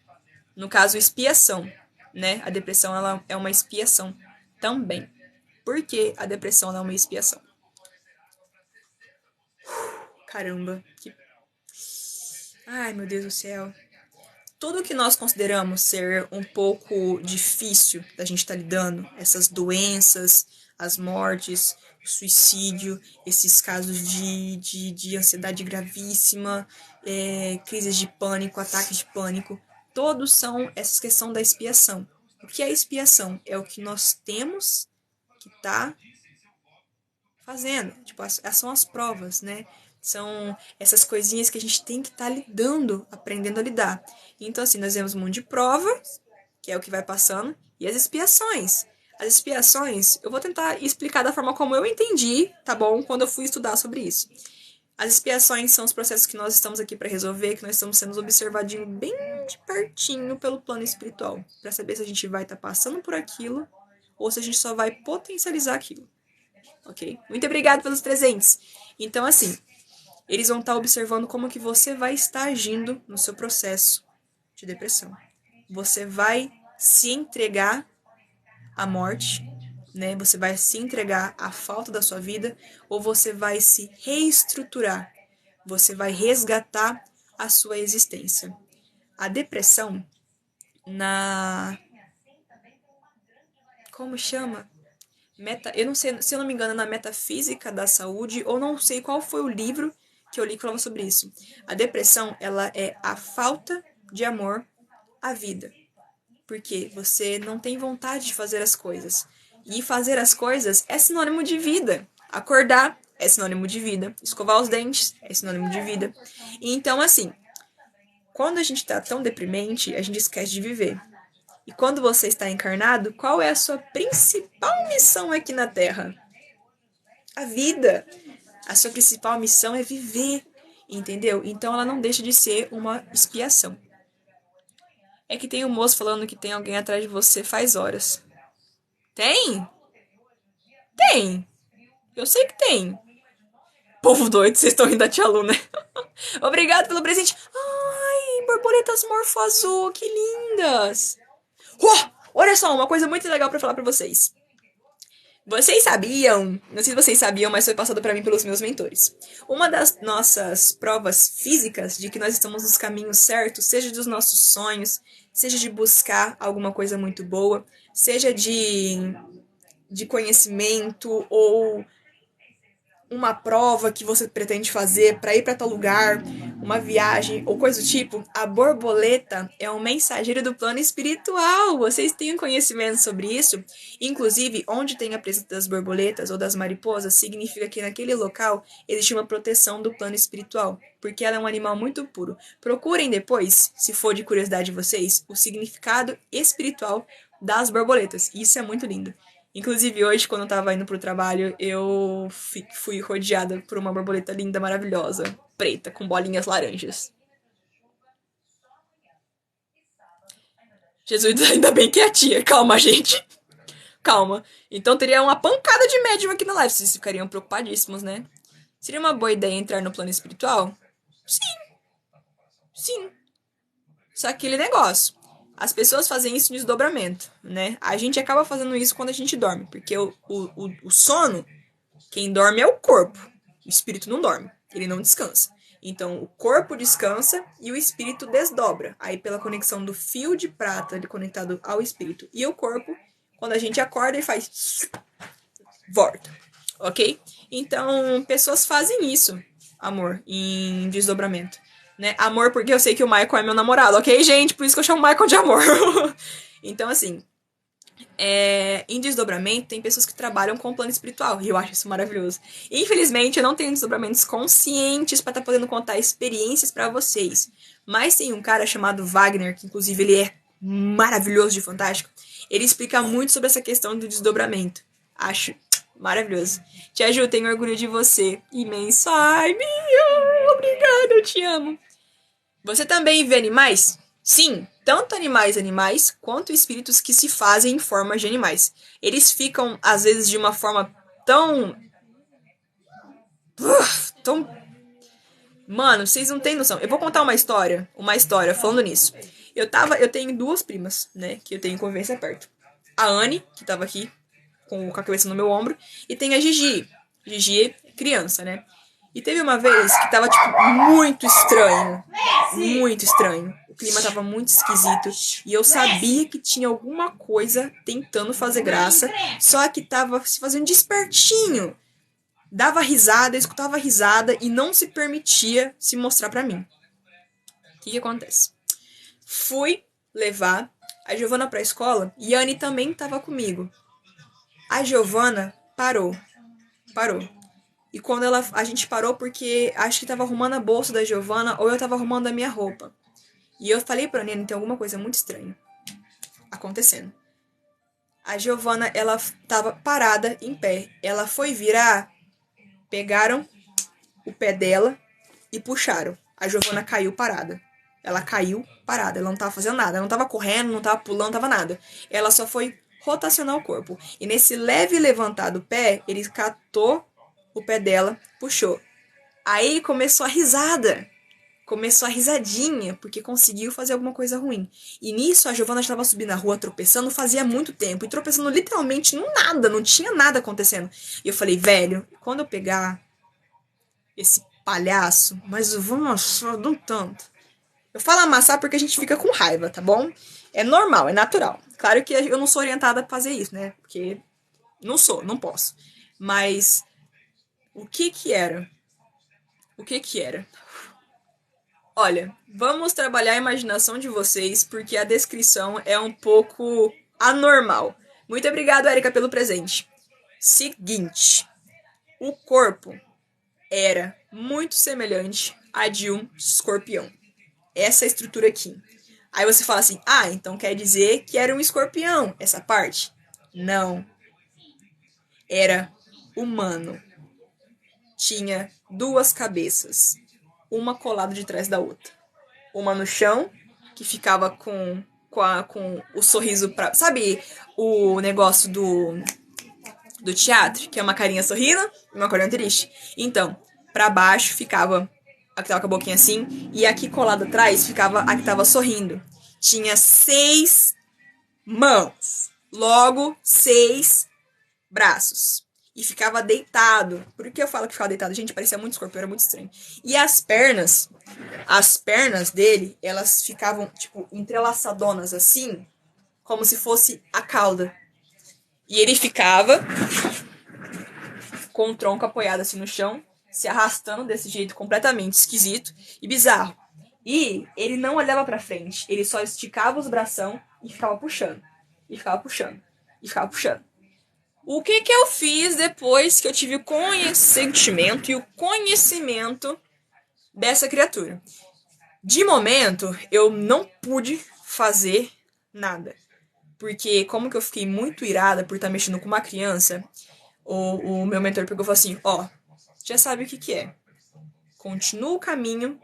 No caso, expiação, né? A depressão ela é uma expiação também. Por que a depressão ela é uma expiação? Caramba, que... Ai, meu Deus do céu. Tudo que nós consideramos ser um pouco difícil da gente estar lidando, essas doenças, as mortes, o suicídio, esses casos de ansiedade gravíssima, crises de pânico, ataques de pânico, todos são essa questão da expiação. O que é expiação? É o que nós temos que tá fazendo. Tipo, são as provas, né? São essas coisinhas que a gente tem que estar lidando, aprendendo a lidar. Então, assim, nós temos um monte de provas, que é o que vai passando, e as expiações. As expiações, eu vou tentar explicar da forma como eu entendi, tá bom? Quando eu fui estudar sobre isso. As expiações são os processos que nós estamos aqui para resolver, que nós estamos sendo observadinho bem de pertinho pelo plano espiritual, para saber se a gente vai estar passando por aquilo ou se a gente só vai potencializar aquilo. Ok? Muito obrigado pelos presentes. Então, assim, eles vão estar observando como que você vai estar agindo no seu processo de depressão. Você vai se entregar à morte, né? Você vai se entregar à falta da sua vida, ou você vai se reestruturar. Você vai resgatar a sua existência. A depressão, como chama? Eu não sei, se eu não me engano, na Metafísica da Saúde, ou não sei qual foi o livro que eu li que falava sobre isso. A depressão, ela é a falta de amor à vida. Porque você não tem vontade de fazer as coisas. E fazer as coisas é sinônimo de vida. Acordar é sinônimo de vida. Escovar os dentes é sinônimo de vida. Então, assim, quando a gente tá tão deprimente, a gente esquece de viver. E quando você está encarnado, qual é a sua principal missão aqui na Terra? A vida. A sua principal missão é viver, entendeu? Então ela não deixa de ser uma expiação. É que tem um moço falando que tem alguém atrás de você faz horas. Tem? Tem. Eu sei que tem. Povo doido, vocês estão rindo da tia Lu, né? Obrigado pelo presente. Ai, borboletas morfo azul, que lindas. Olha só, uma coisa muito legal pra falar pra vocês. Vocês sabiam, não sei se vocês sabiam, mas foi passado pra mim pelos meus mentores. Uma das nossas provas físicas de que nós estamos nos caminhos certos, seja dos nossos sonhos, seja de buscar alguma coisa muito boa, seja de conhecimento ou uma prova que você pretende fazer para ir para tal lugar, uma viagem ou coisa do tipo, a borboleta é um mensageiro do plano espiritual. Vocês têm conhecimento sobre isso? Inclusive, onde tem a presença das borboletas ou das mariposas, significa que naquele local existe uma proteção do plano espiritual, porque ela é um animal muito puro. Procurem depois, se for de curiosidade de vocês, o significado espiritual das borboletas. Isso é muito lindo. Inclusive, hoje, quando eu tava indo pro trabalho, eu fui rodeada por uma borboleta linda, maravilhosa, preta, com bolinhas laranjas. Jesus, ainda bem que é a tia. Calma, gente. Calma. Então teria uma pancada de médium aqui na live. Vocês ficariam preocupadíssimos, né? Seria uma boa ideia entrar no plano espiritual? Sim. Só aquele negócio. As pessoas fazem isso em desdobramento, né? A gente acaba fazendo isso quando a gente dorme, porque o sono, quem dorme é o corpo. O espírito não dorme, ele não descansa. Então, o corpo descansa e o espírito desdobra. Aí, pela conexão do fio de prata ele conectado ao espírito e o corpo, quando a gente acorda, ele faz... volta, ok? Então, pessoas fazem isso, amor, em desdobramento. Né? Amor, porque eu sei que o Michael é meu namorado, ok, gente? Por isso que eu chamo o Michael de amor. Então, assim, em desdobramento, tem pessoas que trabalham com o plano espiritual, e eu acho isso maravilhoso. Infelizmente, eu não tenho desdobramentos conscientes pra estar podendo contar experiências pra vocês. Mas tem um cara chamado Wagner, que inclusive ele é maravilhoso de fantástico. Ele explica muito sobre essa questão do desdobramento. Acho maravilhoso. Tia Ju, tenho orgulho de você. Imenso. Ai, Mia, obrigada, eu te amo. Você também vê animais? Sim, tanto animais, quanto espíritos que se fazem em forma de animais. Eles ficam, às vezes, de uma forma tão... tão... Mano, vocês não têm noção. Eu vou contar uma história falando nisso. Eu tenho duas primas, né, que eu tenho convivência perto. A Anne, que tava aqui, com a cabeça no meu ombro, e tem a Gigi. Gigi é criança, né? E teve uma vez que tava, tipo, muito estranho. Muito estranho. O clima tava muito esquisito. E eu sabia que tinha alguma coisa tentando fazer graça. Só que tava se fazendo despertinho. Dava risada, escutava risada e não se permitia se mostrar pra mim. O que acontece? Fui levar a Giovana pra escola e a Anne também tava comigo. A Giovana parou. E quando a gente parou porque acho que tava arrumando a bolsa da Giovana ou eu tava arrumando a minha roupa. E eu falei pra Nene, tem alguma coisa muito estranha acontecendo. A Giovana, ela tava parada em pé. Ela foi virar, pegaram o pé dela e puxaram. A Giovana caiu parada. Ela caiu parada, ela não tava fazendo nada. Ela não tava correndo, não tava pulando, não tava nada. Ela só foi rotacionar o corpo. E nesse leve levantar do pé, ele catou o pé dela, puxou. Aí começou a risada. Começou a risadinha, porque conseguiu fazer alguma coisa ruim. E nisso a Giovana estava subindo a rua tropeçando fazia muito tempo. E tropeçando literalmente no nada, não tinha nada acontecendo. E eu falei, velho, quando eu pegar esse palhaço, mas eu vou amassar de um tanto. Eu falo amassar porque a gente fica com raiva, tá bom? É normal, é natural. Claro que eu não sou orientada a fazer isso, né? Porque não posso. Mas o que que era? O que que era? Olha, vamos trabalhar a imaginação de vocês, porque a descrição é um pouco anormal. Muito obrigado, Erika, pelo presente. Seguinte, o corpo era muito semelhante a de um escorpião. Essa estrutura aqui. Aí você fala assim, então quer dizer que era um escorpião, essa parte? Não. Era humano. Tinha duas cabeças. Uma colada de trás da outra. Uma no chão, que ficava com o sorriso pra... Sabe o negócio do teatro, que é uma carinha sorrindo e uma carinha triste? Então, pra baixo ficava a que tava com a boquinha assim, e aqui colada atrás ficava a que tava sorrindo. Tinha 6 mãos. Logo, 6 braços. E ficava deitado. Por que eu falo que ficava deitado? Gente, parecia muito escorpião, era muito estranho. E as pernas dele, elas ficavam, tipo, entrelaçadonas assim, como se fosse a cauda. E ele ficava com o tronco apoiado assim no chão se arrastando desse jeito completamente esquisito e bizarro. E ele não olhava pra frente, ele só esticava os bração e ficava puxando. E ficava puxando. E ficava puxando. O que eu fiz depois que eu tive o conhecimento e o conhecimento dessa criatura? De momento, eu não pude fazer nada. Porque como que eu fiquei muito irada por estar mexendo com uma criança, o meu mentor pegou e falou assim, já sabe o que é. Continua o caminho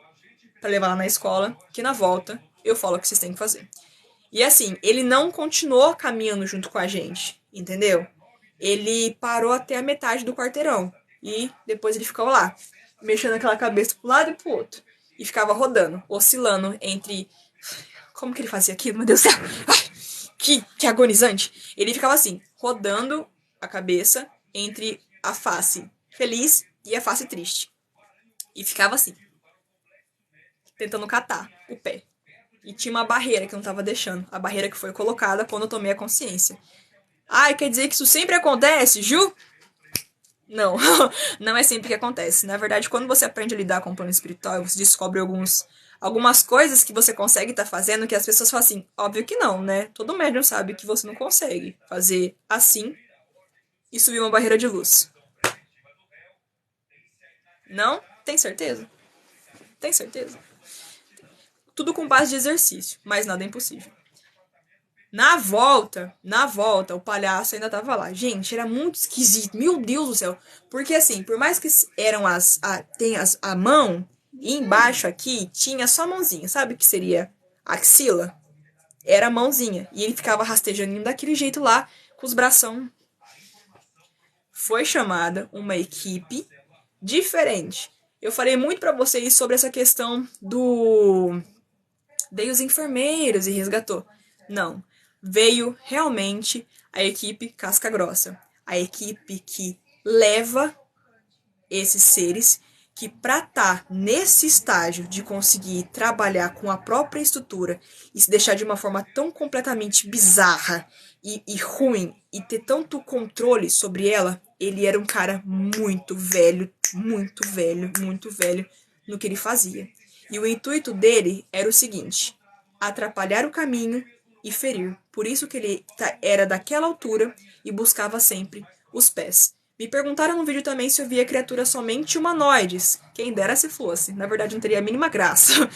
pra levar lá na escola, que na volta eu falo o que vocês têm que fazer. E assim, ele não continuou caminhando junto com a gente, entendeu? Ele parou até a metade do quarteirão. E depois ele ficou lá, mexendo aquela cabeça pro lado e pro outro. E ficava rodando, oscilando entre... Como que ele fazia aquilo, meu Deus do céu? Que agonizante. Ele ficava assim, rodando a cabeça entre a face feliz e a face triste. E ficava assim, tentando catar o pé. E tinha uma barreira que não tava deixando. A barreira que foi colocada quando eu tomei a consciência. Ai, quer dizer que isso sempre acontece, Ju? Não, não é sempre que acontece. Na verdade, quando você aprende a lidar com o plano espiritual, você descobre algumas coisas que você consegue estar fazendo que as pessoas falam assim, óbvio que não, né? Todo médium sabe que você não consegue fazer assim e subir uma barreira de luz. Não? Tem certeza? Tem certeza? Tudo com base de exercício, mas nada é impossível. Na volta, o palhaço ainda tava lá. Gente, era muito esquisito. Meu Deus do céu. Porque assim, por mais que eram a mão, e embaixo aqui tinha só a mãozinha. Sabe o que seria a axila? Era a mãozinha. E ele ficava rastejando daquele jeito lá, com os bração. Foi chamada uma equipe diferente. Eu falei muito pra vocês sobre essa questão do... Veio os enfermeiros e resgatou. Não. Veio realmente a equipe casca grossa. A equipe que leva esses seres que pra estar nesse estágio de conseguir trabalhar com a própria estrutura e se deixar de uma forma tão completamente bizarra e ruim e ter tanto controle sobre ela, ele era um cara muito velho no que ele fazia. E o intuito dele era o seguinte, atrapalhar o caminho e ferir. Por isso que ele era daquela altura e buscava sempre os pés. Me perguntaram no vídeo também se eu via criaturas somente humanoides. Quem dera se fosse. Na verdade, não teria a mínima graça.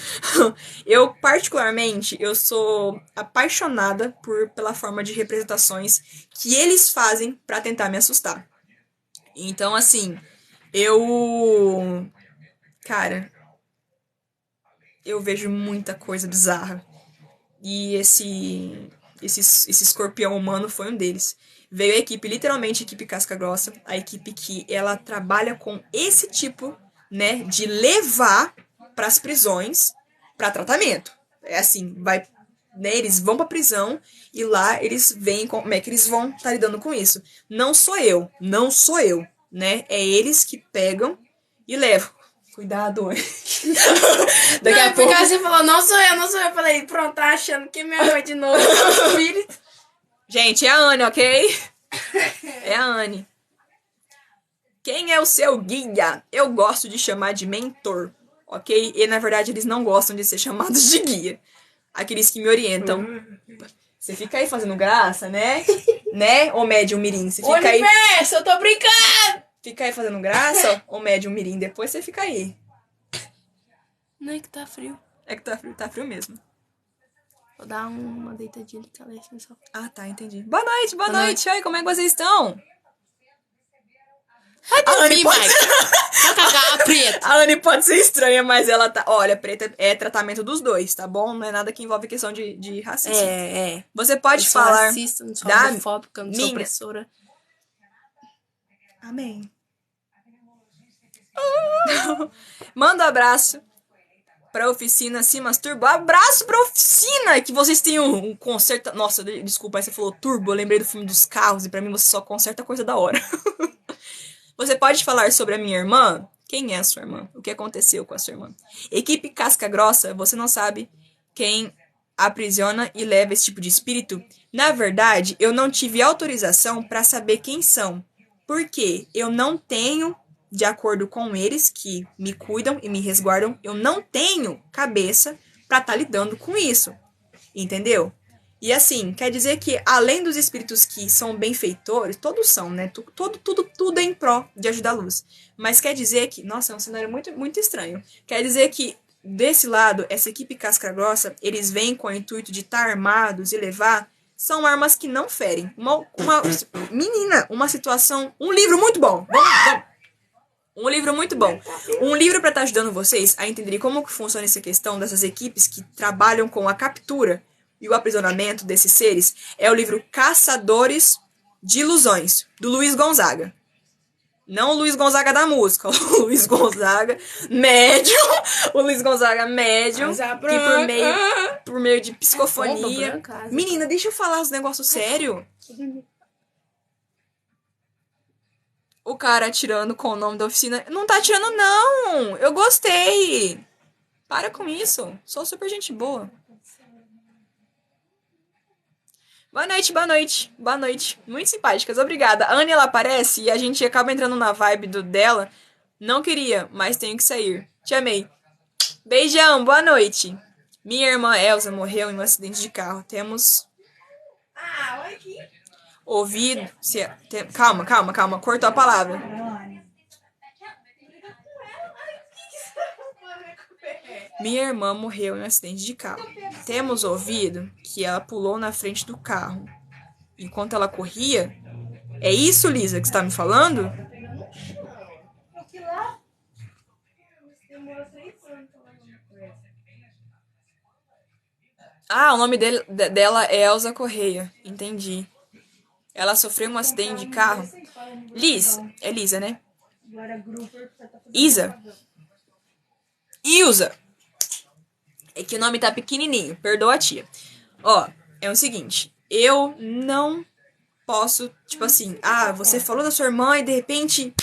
Eu, particularmente, eu sou apaixonada pela forma de representações que eles fazem pra tentar me assustar. Então, assim, Cara, eu vejo muita coisa bizarra. E esse escorpião humano foi um deles. Veio a equipe, literalmente a equipe casca grossa, a equipe que ela trabalha com esse tipo, né, de levar para as prisões para tratamento. É assim, né, eles vão para prisão e lá eles veem como é que eles vão estar lidando com isso. Não sou eu, né? É eles que pegam e levam. Cuidado. Daqui a pouco você falou, não sou eu. Eu falei, pronto, tá achando que é minha mãe de novo. Gente, é a Anne, ok? É a Anne. Quem é o seu guia? Eu gosto de chamar de mentor, ok? E na verdade eles não gostam de ser chamados de guia. Aqueles que me orientam. Você fica aí fazendo graça, né? Né? Ô médium mirim, você fica aí... Universo, eu tô brincando! Fica aí fazendo graça, ô médium mirim, depois você fica aí. Não é que tá frio. É que tá frio mesmo. Vou dar uma deitadinha de caleste no sofá. Ah, tá, entendi. Boa noite. Oi, como é que vocês estão? A Anne pode... a preta. A Anne pode ser estranha, mas ela tá... Olha, preta é tratamento dos dois, tá bom? Não é nada que envolve questão de racismo. É. Você pode eu sou falar... racista, não sou homofóbica, não sou opressora. Amém. Manda um abraço pra oficina se masturba. Abraço pra oficina! Que vocês tenham um conserto... Nossa, desculpa, aí você falou turbo. Eu lembrei do filme dos carros e pra mim você só conserta coisa da hora. Você pode falar sobre a minha irmã? Quem é a sua irmã? O que aconteceu com a sua irmã? Equipe casca grossa, você não sabe quem aprisiona e leva esse tipo de espírito? Na verdade, eu não tive autorização pra saber quem são. Porque eu não tenho de acordo com eles, que me cuidam e me resguardam, eu não tenho cabeça pra estar lidando com isso. Entendeu? E assim, quer dizer que além dos espíritos que são benfeitores, todos são, né? Tudo é em pró de ajudar a luz. Mas quer dizer que, nossa, é um cenário muito, muito estranho. Quer dizer que desse lado, essa equipe casca grossa, eles vêm com o intuito de estar armados e levar, são armas que não ferem. Menina, uma situação, um livro muito bom. Vamos. Um livro muito bom. Um livro para estar ajudando vocês a entenderem como que funciona essa questão dessas equipes que trabalham com a captura e o aprisionamento desses seres é o livro Caçadores de Ilusões, do Luiz Gonzaga. Não o Luiz Gonzaga da música, o Luiz Gonzaga médium, o Luiz Gonzaga médium, que por meio de psicofonia... Menina, deixa eu falar os negócios sérios. O cara atirando com o nome da oficina. Não tá atirando, não! Eu gostei! Para com isso. Sou super gente boa. Boa noite, boa noite. Boa noite. Muito simpáticas, obrigada. A Anne, ela aparece e a gente acaba entrando na vibe dela. Não queria, mas tenho que sair. Te amei. Beijão, boa noite. Minha irmã Elsa morreu em um acidente de carro. Temos... olha aqui. ouvido... Calma. Cortou a palavra. Minha irmã morreu em um acidente de carro. Temos ouvido que ela pulou na frente do carro enquanto ela corria. É isso, Lisa, que você tá me falando? Ah, o nome dela é Elza Correia. Entendi. Ela sofreu um acidente de carro. É Lisa, né? Ilza. É que o nome tá pequenininho. Perdoa a tia. Ó, é o seguinte. Eu não posso, tipo assim... Ah, você falou da sua irmã e de repente...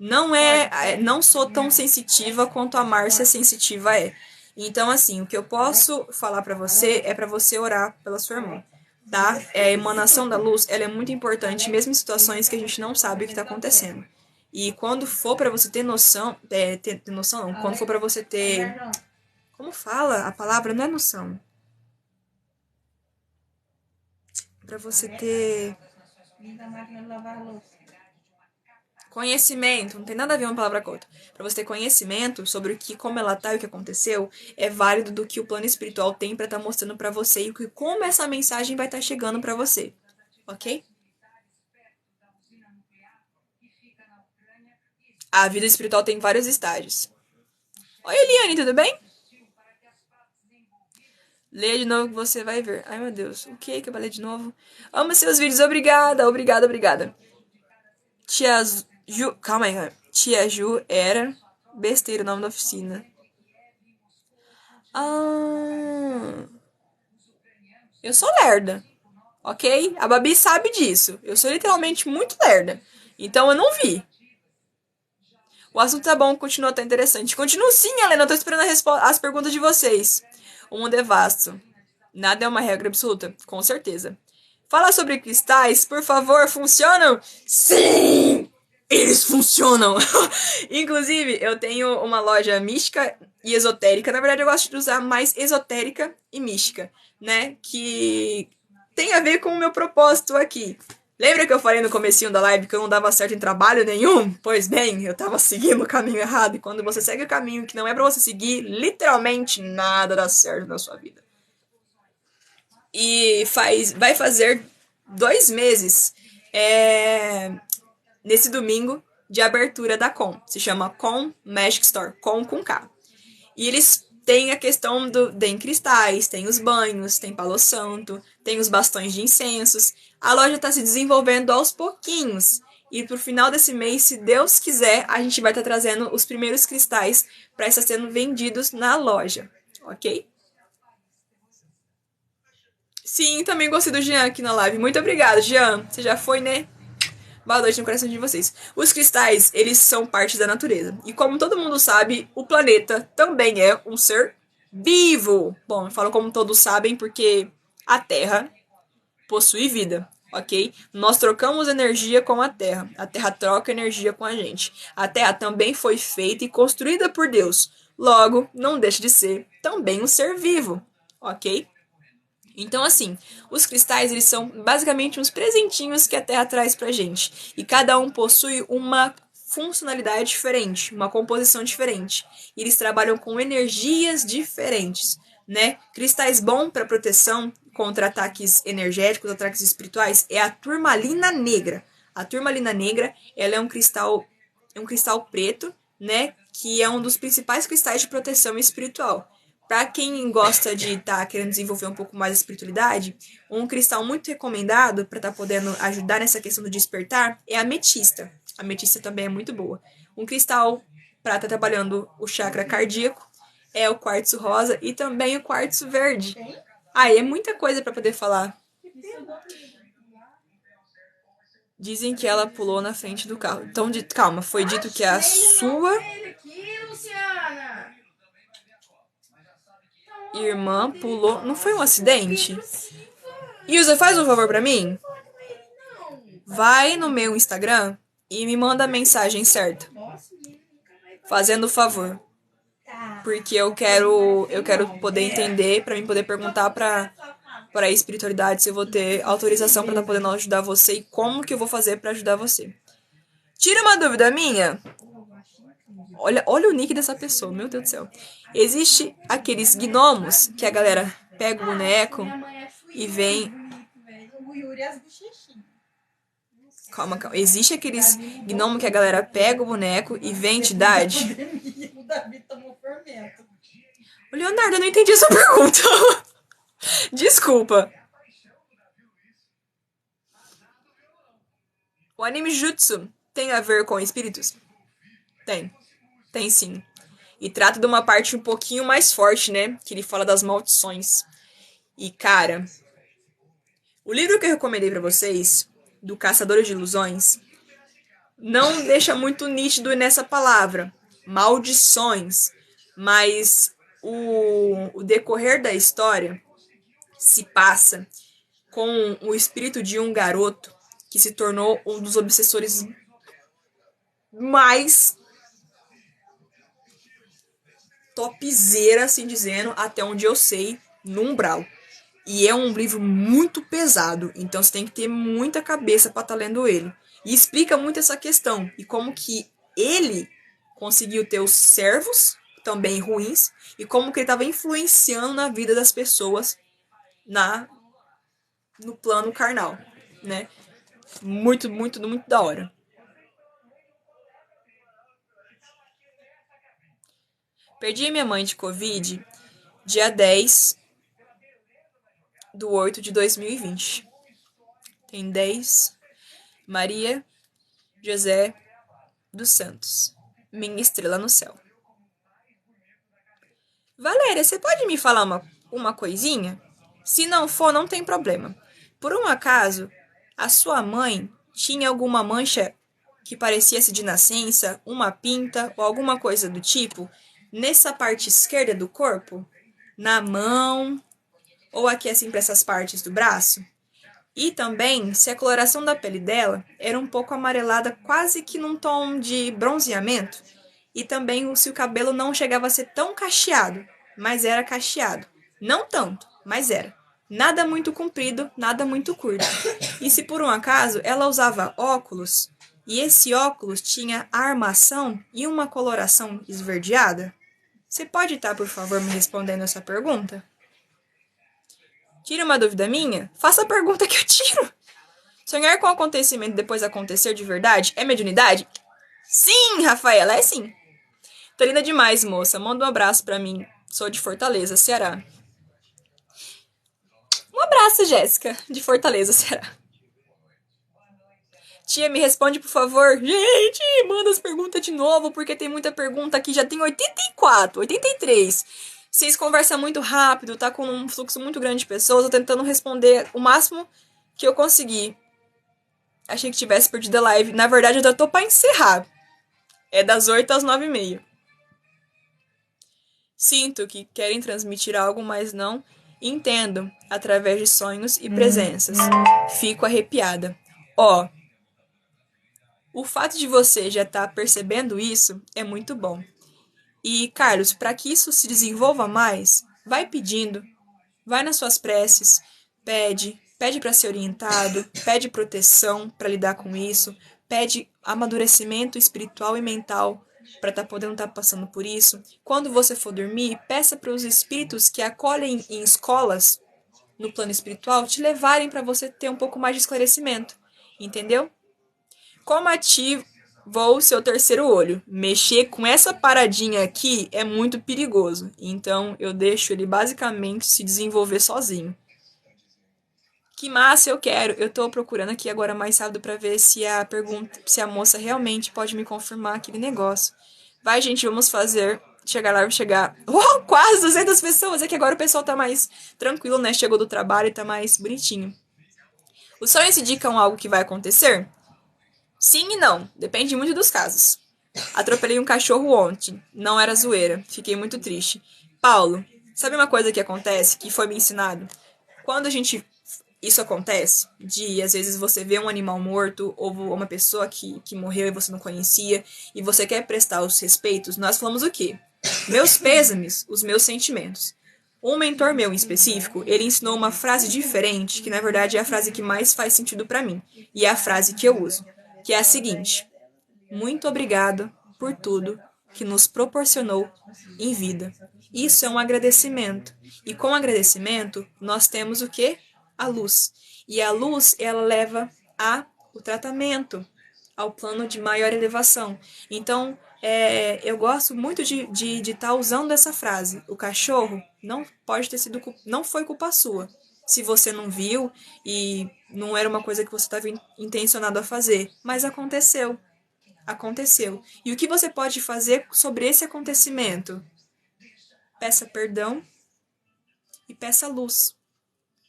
Não sou tão sensitiva quanto a Márcia sensitiva é. Então, assim, o que eu posso falar pra você é pra você orar pela sua irmã. Tá? A emanação da luz, ela é muito importante, mesmo em situações que a gente não sabe o que tá acontecendo. E quando for pra você ter noção... ter noção não. Quando for pra você ter... Como fala? A palavra não é noção. Pra você ter... conhecimento. Não tem nada a ver uma palavra com outra. Pra você ter conhecimento sobre o que, como ela tá e o que aconteceu, é válido do que o plano espiritual tem pra estar mostrando pra você e como essa mensagem vai estar chegando pra você. Ok? A vida espiritual tem vários estágios. Oi, Eliane, tudo bem? Leia de novo que você vai ver. Ai, meu Deus. O que eu vou ler de novo? Amo seus vídeos. Obrigada. Tia Ju... Calma aí. Tia Ju era... Besteira o nome da oficina. Eu sou lerda. Ok? A Babi sabe disso. Eu sou literalmente muito lerda. Então eu não vi. O assunto tá bom, continua, tá interessante. Continua sim, Helena. Eu tô esperando as perguntas de vocês. O mundo é vasto. Nada é uma regra absoluta, com certeza. Fala sobre cristais, por favor, funcionam? Sim! Eles funcionam! Inclusive, eu tenho uma loja mística e esotérica. Na verdade, eu gosto de usar mais esotérica e mística, né? Que tem a ver com o meu propósito aqui. Lembra que eu falei no comecinho da live que eu não dava certo em trabalho nenhum? Pois bem, eu tava seguindo o caminho errado. E quando você segue o caminho que não é pra você seguir, literalmente nada dá certo na sua vida. E vai fazer 2 meses nesse domingo de abertura da Com. Se chama Com Magic Store. Com K. E eles têm a questão tem cristais, tem os banhos, tem palo santo, tem os bastões de incensos. A loja está se desenvolvendo aos pouquinhos. E pro final desse mês, se Deus quiser, a gente vai estar trazendo os primeiros cristais para estar sendo vendidos na loja. Ok? Sim, também gostei do Jean aqui na live. Muito obrigada, Jean. Você já foi, né? Boa noite no coração de vocês. Os cristais, eles são parte da natureza. E como todo mundo sabe, o planeta também é um ser vivo. Bom, eu falo como todos sabem porque a Terra possui vida. ok? Nós trocamos energia com a Terra troca energia com a gente. A Terra também foi feita e construída por Deus, logo, não deixa de ser também um ser vivo, ok? Então, assim, os cristais, eles são basicamente uns presentinhos que a Terra traz pra gente. E cada um possui uma funcionalidade diferente, uma composição diferente. E eles trabalham com energias diferentes, né? Cristais bons para proteção contra ataques energéticos, ataques espirituais, é a turmalina negra. A turmalina negra, ela é um cristal preto, né? Que é um dos principais cristais de proteção espiritual. Para quem gosta de estar querendo desenvolver um pouco mais a espiritualidade, um cristal muito recomendado para estar podendo ajudar nessa questão do despertar é a ametista. A ametista também é muito boa. Um cristal para estar trabalhando o chakra cardíaco é o quartzo rosa e também o quartzo verde. É muita coisa para poder falar. Dizem que ela pulou na frente do carro. Então, calma, foi dito que a sua irmã pulou. Não foi um acidente? Ilza, faz um favor pra mim. Vai no meu Instagram e me manda a mensagem certa. Fazendo o favor. Porque eu quero poder entender, pra mim poder perguntar pra a espiritualidade se eu vou ter autorização pra estar podendo ajudar você e como que eu vou fazer pra ajudar você. Tira uma dúvida minha. Olha o nick dessa pessoa, meu Deus do céu. Existe aqueles gnomos que a galera pega o boneco e vem... Calma. Existe aqueles gnomos que a galera pega o boneco e vem entidade? O Davi tomou fermento. O Leonardo, eu não entendi essa pergunta. Desculpa. O anime Jutsu tem a ver com espíritos? Tem sim. E trata de uma parte um pouquinho mais forte, né? Que ele fala das maldições. E, cara, o livro que eu recomendei pra vocês, do Caçadores de Ilusões, não deixa muito nítido nessa palavra, maldições. Mas o decorrer da história se passa com o espírito de um garoto que se tornou um dos obsessores mais topzera, assim dizendo, até onde eu sei, no Umbral. E é um livro muito pesado, então você tem que ter muita cabeça para estar lendo ele. E explica muito essa questão, e como que ele conseguiu ter os servos, também ruins, e como que ele estava influenciando na vida das pessoas no plano carnal, né? Muito da hora. Perdi minha mãe de Covid dia 10/8/2020. Tem 10. Maria José dos Santos. Minha estrela no céu. Valéria, você pode me falar uma coisinha? Se não for, não tem problema. Por um acaso, a sua mãe tinha alguma mancha que parecia-se de nascença, uma pinta ou alguma coisa do tipo, nessa parte esquerda do corpo? Na mão? Ou aqui assim para essas partes do braço? E também se a coloração da pele dela era um pouco amarelada, quase que num tom de bronzeamento. E também se o cabelo não chegava a ser tão cacheado, mas era cacheado. Não tanto, mas era. Nada muito comprido, nada muito curto. E se por um acaso ela usava óculos, e esse óculos tinha armação e uma coloração esverdeada? Você pode estar, por favor, me respondendo essa pergunta? Tira uma dúvida minha? Faça a pergunta que eu tiro. Sonhar com o acontecimento depois acontecer de verdade é mediunidade? Sim, Rafaela, é sim. Tá linda demais, moça. Manda um abraço pra mim. Sou de Fortaleza, Ceará. Um abraço, Jéssica, de Fortaleza, Ceará. Tia, me responde, por favor. Gente, manda as perguntas de novo, porque tem muita pergunta aqui. Já tem 84, 83. Vocês conversam muito rápido, tá com um fluxo muito grande de pessoas. Eu tô tentando responder o máximo que eu conseguir. Achei que tivesse perdido a live. Na verdade, eu já tô pra encerrar. É das 8 às 9h30. Sinto que querem transmitir algo, mas não Entendo através de sonhos e presenças. Fico arrepiada. Ó, o fato de você já estar percebendo isso é muito bom. E, Carlos, para que isso se desenvolva mais, vai pedindo, vai nas suas preces, pede para ser orientado, pede proteção para lidar com isso, pede amadurecimento espiritual e mental para estar podendo estar passando por isso. Quando você for dormir, peça para os espíritos que acolhem em escolas no plano espiritual te levarem para você ter um pouco mais de esclarecimento, entendeu? Como ativou o seu terceiro olho? Mexer com essa paradinha aqui é muito perigoso, então eu deixo ele basicamente se desenvolver sozinho. Que massa, eu quero. Eu tô procurando aqui agora mais rápido pra ver se a moça realmente pode me confirmar aquele negócio. Vai, gente, vamos fazer. Chegar lá, chegar. Uau, quase 200 pessoas! É que agora o pessoal tá mais tranquilo, né? Chegou do trabalho e tá mais bonitinho. Os sonhos indicam algo que vai acontecer? Sim e não. Depende muito dos casos. Atropelei um cachorro ontem. Não era zoeira. Fiquei muito triste. Paulo, sabe uma coisa que acontece, que foi me ensinado? Quando isso acontece, de às vezes você vê um animal morto ou uma pessoa que morreu e você não conhecia e você quer prestar os respeitos, nós falamos o quê? Meus pêsames, os meus sentimentos. Um mentor meu em específico, ele ensinou uma frase diferente, que na verdade é a frase que mais faz sentido pra mim, e é a frase que eu uso, que é a seguinte: muito obrigado por tudo que nos proporcionou em vida. Isso é um agradecimento. E com agradecimento, nós temos o quê? A luz. E a luz, ela leva o tratamento, ao plano de maior elevação. Então, eu gosto muito de estar usando essa frase. O cachorro não pode ter sido, não foi culpa sua. Se você não viu e não era uma coisa que você estava intencionado a fazer, mas aconteceu. Aconteceu. E o que você pode fazer sobre esse acontecimento? Peça perdão e peça luz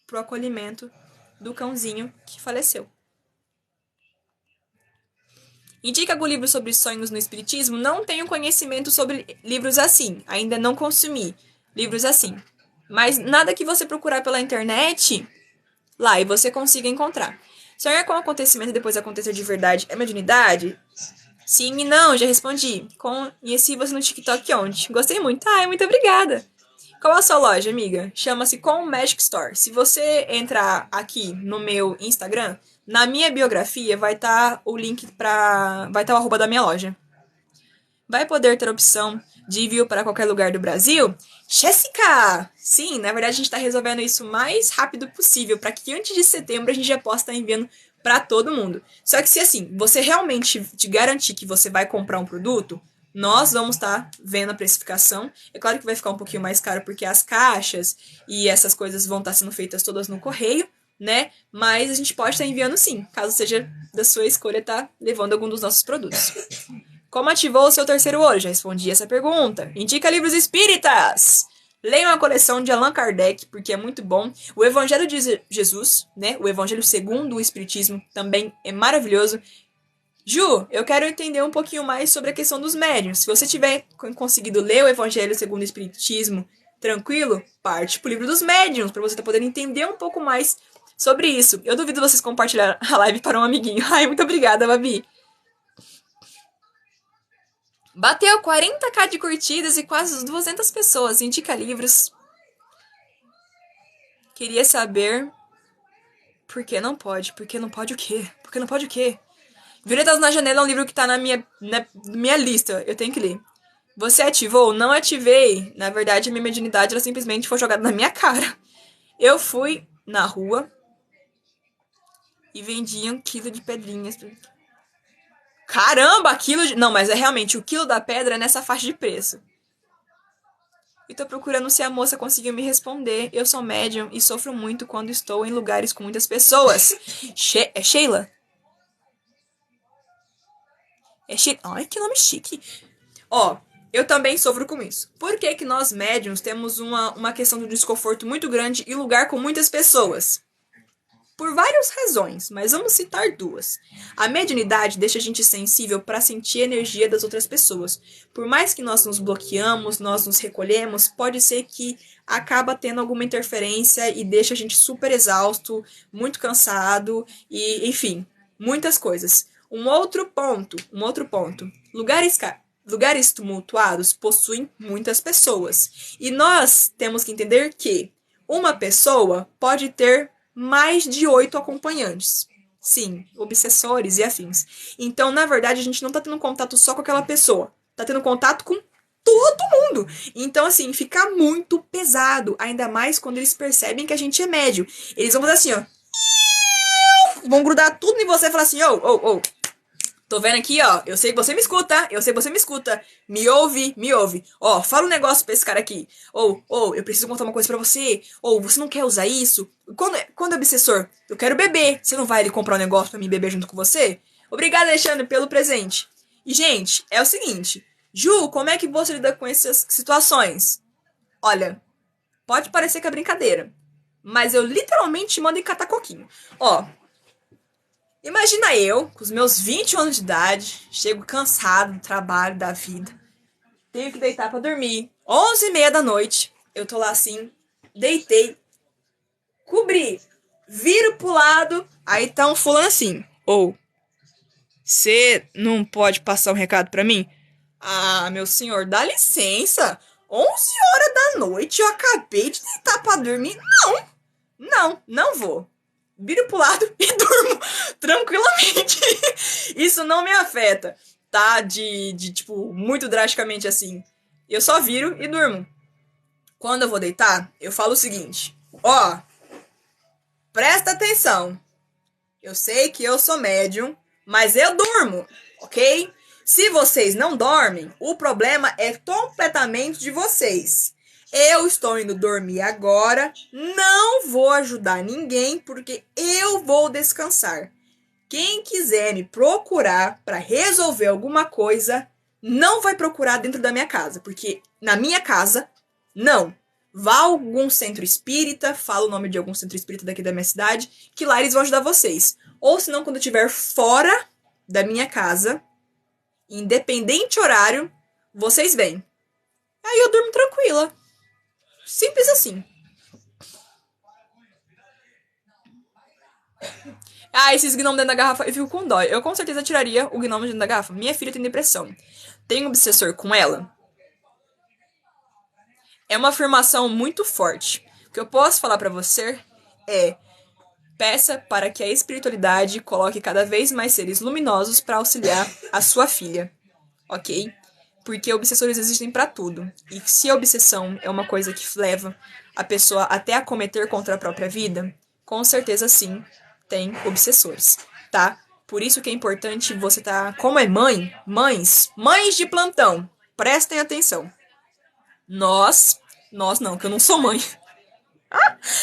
pro acolhimento do cãozinho que faleceu. Indica algum livro sobre sonhos no espiritismo? Não tenho conhecimento sobre livros assim. Ainda não consumi livros assim. Mas nada que você procurar pela internet, lá e você consiga encontrar. Sonhar com o acontecimento e depois acontecer de verdade é mediunidade? Sim e não, já respondi. Conheci você no TikTok ontem. Gostei muito. Ai, muito obrigada. Qual a sua loja, amiga? Chama-se Com Magic Store. Se você entrar aqui no meu Instagram, na minha biografia vai estar o link vai estar o arroba da minha loja. Vai poder ter opção de envio para qualquer lugar do Brasil? Jéssica! Sim, na verdade a gente está resolvendo isso o mais rápido possível, para que antes de setembro a gente já possa estar enviando para todo mundo. Só que se assim, você realmente te garantir que você vai comprar um produto, nós vamos estar vendo a precificação. É claro que vai ficar um pouquinho mais caro porque as caixas e essas coisas vão estar sendo feitas todas no correio, né? Mas a gente pode estar enviando sim, caso seja da sua escolha estar levando algum dos nossos produtos. Como ativou o seu terceiro olho? Já respondi essa pergunta. Indica livros espíritas! Leiam a coleção de Allan Kardec, porque é muito bom. O Evangelho de Jesus, né? O Evangelho segundo o Espiritismo, também é maravilhoso. Ju, eu quero entender um pouquinho mais sobre a questão dos médiuns. Se você tiver conseguido ler o Evangelho segundo o Espiritismo tranquilo, parte pro livro dos médiuns, para você poder entender um pouco mais sobre isso. Eu duvido vocês compartilhar a live para um amiguinho. Ai, muito obrigada, Babi. Bateu 40k de curtidas e quase 200 pessoas. Indica livros. Queria saber por que não pode. Por que não pode o quê? Por que não pode o quê? Violetas na Janela é um livro que tá na minha lista. Eu tenho que ler. Você ativou? Não ativei. Na verdade, a minha mediunidade ela simplesmente foi jogada na minha cara. Eu fui na rua e vendi 1 quilo de pedrinhas. Caramba, quilo de... Não, mas é realmente, o quilo da pedra é nessa faixa de preço. E tô procurando se a moça conseguiu me responder. Eu sou médium e sofro muito quando estou em lugares com muitas pessoas. É Sheila? É Sheila? Ai, que nome chique. Ó, eu também sofro com isso. Por que que nós médiums temos uma questão de desconforto muito grande em lugar com muitas pessoas? por várias razões, mas vamos citar duas. A mediunidade deixa a gente sensível para sentir a energia das outras pessoas. Por mais que nós nos bloqueamos, nós nos recolhemos, pode ser que acaba tendo alguma interferência e deixa a gente super exausto, muito cansado e, enfim, muitas coisas. Um outro ponto. Lugares tumultuados possuem muitas pessoas. E nós temos que entender que uma pessoa pode ter mais de 8 acompanhantes. Sim, obsessores e afins. Então, na verdade, a gente não tá tendo contato só com aquela pessoa. Tá tendo contato com todo mundo. Então, assim, fica muito pesado. Ainda mais quando eles percebem que a gente é médio. Eles vão fazer assim, ó. Vão grudar tudo em você e falar assim, ô. Tô vendo aqui, ó. Eu sei que você me escuta. Me ouve. Ó, fala um negócio pra esse cara aqui. Eu preciso contar uma coisa pra você. Você não quer usar isso? Quando é obsessor, eu quero beber. Você não vai ali comprar um negócio pra mim beber junto com você? Obrigada, Alexandre, pelo presente. E, gente, é o seguinte. Ju, como é que você lida com essas situações? Olha, pode parecer que é brincadeira. Mas eu literalmente te mando encatar coquinho. Ó. Imagina eu, com os meus 20 anos de idade, chego cansado do trabalho, da vida, tenho que deitar pra dormir, 11h30 da noite, eu tô lá assim, deitei, cobri, viro pro lado, aí tá um fulano assim, você não pode passar um recado pra mim? Ah, meu senhor, dá licença, 11h da noite, eu acabei de deitar pra dormir, não vou. Viro pro lado e durmo tranquilamente. Isso não me afeta, tá? Tipo, muito drasticamente assim. Eu só viro e durmo. Quando eu vou deitar, eu falo o seguinte. Ó, presta atenção. Eu sei que eu sou médium, mas eu durmo, ok? Se vocês não dormem, o problema é completamente de vocês. Eu estou indo dormir agora, não vou ajudar ninguém porque eu vou descansar. Quem quiser me procurar para resolver alguma coisa, não vai procurar dentro da minha casa, porque na minha casa, não. Vá a algum centro espírita, fala o nome de algum centro espírita daqui da minha cidade, que lá eles vão ajudar vocês. Ou se não, quando eu estiver fora da minha casa, independente horário, vocês vêm. Aí eu durmo tranquila. Simples assim. Esses gnomos dentro da garrafa, eu fico com dó. Eu com certeza tiraria o gnomo dentro da garrafa. Minha filha tem depressão. Tem um obsessor com ela? É uma afirmação muito forte. O que eu posso falar pra você é: peça para que a espiritualidade coloque cada vez mais seres luminosos para auxiliar a sua filha. Ok? Porque obsessores existem pra tudo. E se a obsessão é uma coisa que leva a pessoa até a cometer contra a própria vida, com certeza sim, tem obsessores, tá? Por isso que é importante você tá... Como é mães de plantão, prestem atenção. Nós não, que eu não sou mãe.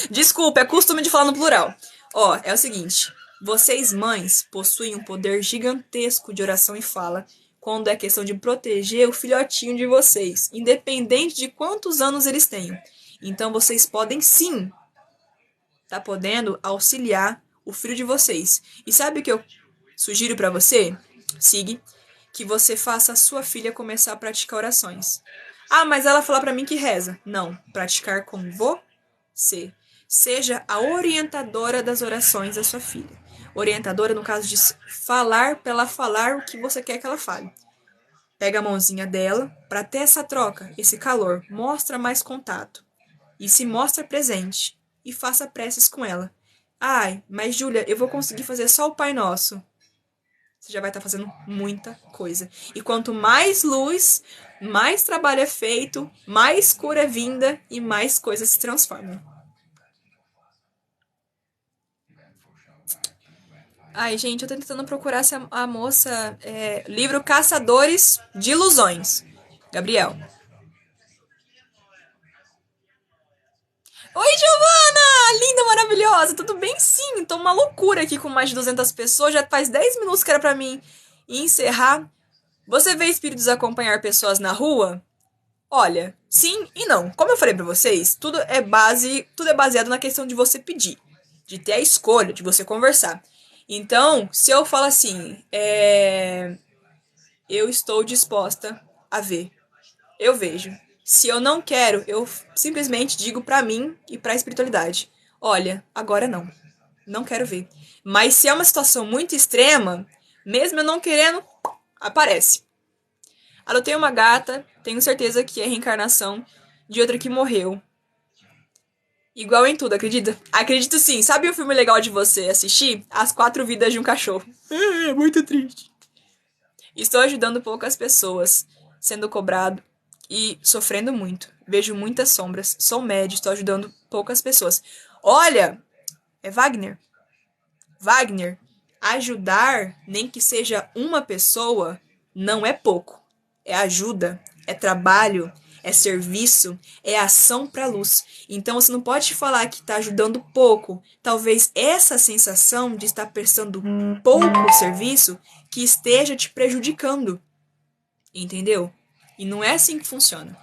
Desculpa, é costume de falar no plural. Ó, é o seguinte, vocês mães possuem um poder gigantesco de oração e fala quando é questão de proteger o filhotinho de vocês, independente de quantos anos eles tenham. Então, vocês podem sim tá podendo auxiliar o filho de vocês. E sabe o que eu sugiro pra você? Sig, que você faça a sua filha começar a praticar orações. Ah, mas ela falou pra mim que reza. Não, praticar com você. Seja a orientadora das orações da sua filha. Orientadora no caso de falar pra ela falar o que você quer que ela fale. Pega a mãozinha dela pra ter essa troca, esse calor. Mostra mais contato. E se mostra presente. E faça preces com ela. Ai, mas Júlia, eu vou conseguir fazer só o Pai Nosso. Você já vai estar fazendo muita coisa. E quanto mais luz, mais trabalho é feito, mais cura é vinda e mais coisas se transformam. Ai, gente, eu tô tentando procurar a moça... livro Caçadores de Ilusões. Gabriel. Oi, Giovana! Linda, maravilhosa! Tudo bem? Sim, tô uma loucura aqui com mais de 200 pessoas. Já faz 10 minutos que era pra mim encerrar. Você vê espíritos acompanhar pessoas na rua? Olha, sim e não. Como eu falei pra vocês, tudo é baseado na questão de você pedir. de ter a escolha, de você conversar. Então, se eu falo assim, eu estou disposta a ver, eu vejo. Se eu não quero, eu simplesmente digo pra mim e pra espiritualidade: olha, agora não. Não quero ver. Mas se é uma situação muito extrema, mesmo eu não querendo, aparece. Adotei uma gata, tenho certeza que é reencarnação de outra que morreu. Igual em tudo, acredita? Acredito sim. Sabe o filme legal de você assistir? As 4 vidas de um cachorro. É muito triste. Estou ajudando poucas pessoas, sendo cobrado e sofrendo muito. Vejo muitas sombras. Sou médio, estou ajudando poucas pessoas. Olha, é Wagner. Wagner, ajudar, nem que seja uma pessoa, não é pouco. É ajuda, é trabalho, é serviço, é ação para a luz. Então você não pode falar que está ajudando pouco. Talvez essa sensação de estar prestando pouco serviço que esteja te prejudicando. Entendeu? E não é assim que funciona.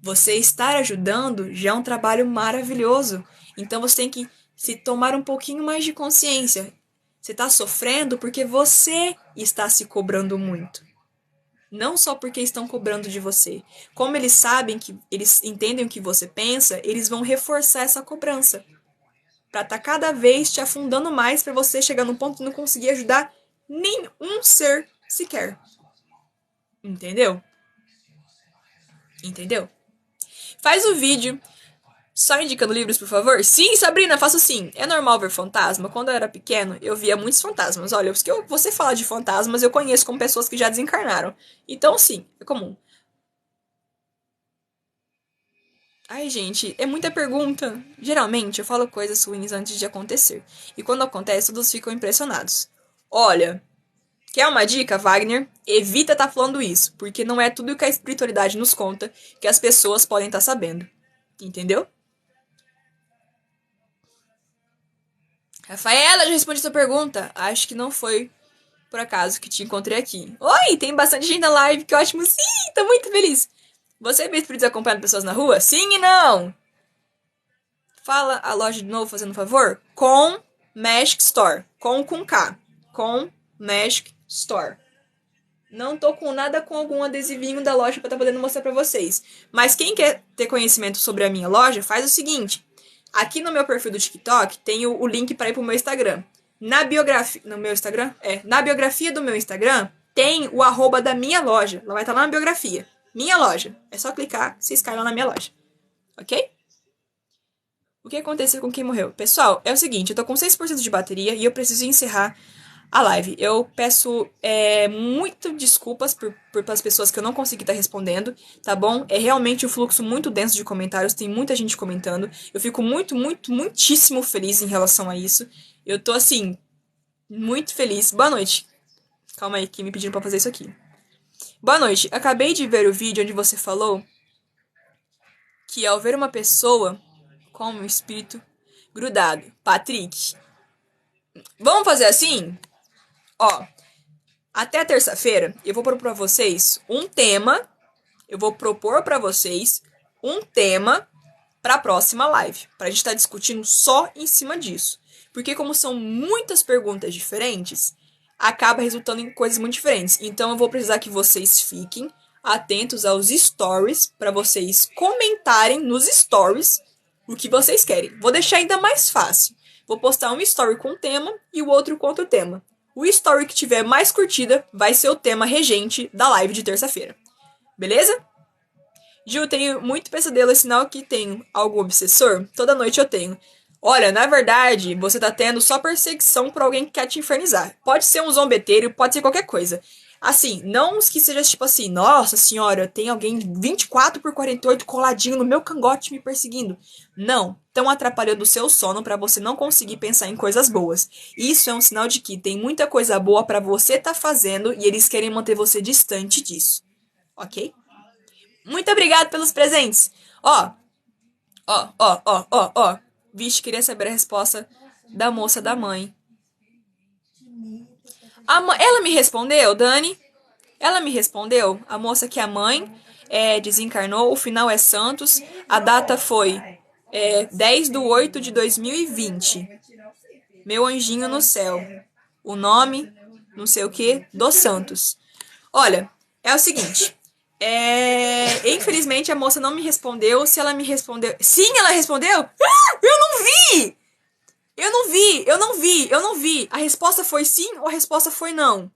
Você estar ajudando já é um trabalho maravilhoso. Então você tem que se tomar um pouquinho mais de consciência. Você está sofrendo porque você está se cobrando muito. Não só porque estão cobrando de você. Como eles sabem que eles entendem o que você pensa, eles vão reforçar essa cobrança. Para estar cada vez te afundando mais para você chegar no ponto de não conseguir ajudar nenhum ser sequer. Entendeu? Entendeu? Faz o vídeo só indicando livros, por favor? Sim, Sabrina, faço sim. É normal ver fantasma? Quando eu era pequeno, eu via muitos fantasmas. Olha, os que você fala de fantasmas, eu conheço como pessoas que já desencarnaram. Então, sim, é comum. Ai, gente, é muita pergunta. Geralmente, eu falo coisas ruins antes de acontecer. E quando acontece, todos ficam impressionados. Olha, quer uma dica, Wagner? Evita estar falando isso, porque não é tudo que a espiritualidade nos conta que as pessoas podem estar sabendo. Entendeu? Rafaela, já respondi sua pergunta. Acho que não foi por acaso que te encontrei aqui. Oi, tem bastante gente na live, que ótimo. Sim, tô muito feliz. Você vê espíritos acompanhando pessoas na rua? Sim e não. Fala a loja de novo, fazendo um favor. Com Magic Store. Com K. Com Magic Store. Não tô com nada com algum adesivinho da loja pra estar podendo mostrar pra vocês. Mas quem quer ter conhecimento sobre a minha loja, faz o seguinte. Aqui no meu perfil do TikTok tem o link para ir pro meu Instagram. Na biografia. No meu Instagram? Na biografia do meu Instagram tem o @ da minha loja. Ela vai estar lá na biografia. Minha loja. É só clicar, vocês caem lá na minha loja. Ok? O que aconteceu com quem morreu? Pessoal, é o seguinte, eu tô com 6% de bateria e eu preciso encerrar a live. Eu peço muito desculpas pelas pessoas que eu não consegui estar respondendo, tá bom? É realmente um fluxo muito denso de comentários, tem muita gente comentando. Eu fico muitíssimo feliz em relação a isso. Eu tô, assim, muito feliz. Boa noite. Calma aí, que me pediram pra fazer isso aqui. Boa noite. Acabei de ver o vídeo onde você falou que ao ver uma pessoa com um espírito grudado. Patrick, vamos fazer assim? Ó, até terça-feira eu vou propor pra vocês um tema. Eu vou propor pra vocês um tema pra próxima live. Pra gente estar discutindo só em cima disso. Porque como são muitas perguntas diferentes, acaba resultando em coisas muito diferentes. Então eu vou precisar que vocês fiquem atentos aos stories pra vocês comentarem nos stories o que vocês querem. Vou deixar ainda mais fácil. Vou postar um story com o tema e o outro com outro tema. O story que tiver mais curtida vai ser o tema regente da live de terça-feira. Beleza? Gil, tenho muito pesadelo, é sinal que tenho algum obsessor? Toda noite eu tenho. Olha, na verdade, você tá tendo só perseguição por alguém que quer te infernizar. Pode ser um zombeteiro, pode ser qualquer coisa. Assim, não que seja tipo assim, nossa senhora, tem alguém 24/48 coladinho no meu cangote me perseguindo. Não, estão atrapalhando o seu sono para você não conseguir pensar em coisas boas. Isso é um sinal de que tem muita coisa boa para você tá fazendo e eles querem manter você distante disso. Ok? Muito obrigado pelos presentes. Ó. Vixe, queria saber a resposta da moça da mãe. Ela me respondeu, Dani? Ela me respondeu? A moça que é a mãe desencarnou, o final é Santos, a data foi 10/8/2020. meu anjinho no céu. O nome, não sei o que, dos Santos. Olha, é o seguinte. Infelizmente a moça não me respondeu. Se ela me respondeu... Sim, ela respondeu? Ah, eu não vi! Eu não vi. A resposta foi sim ou a resposta foi não?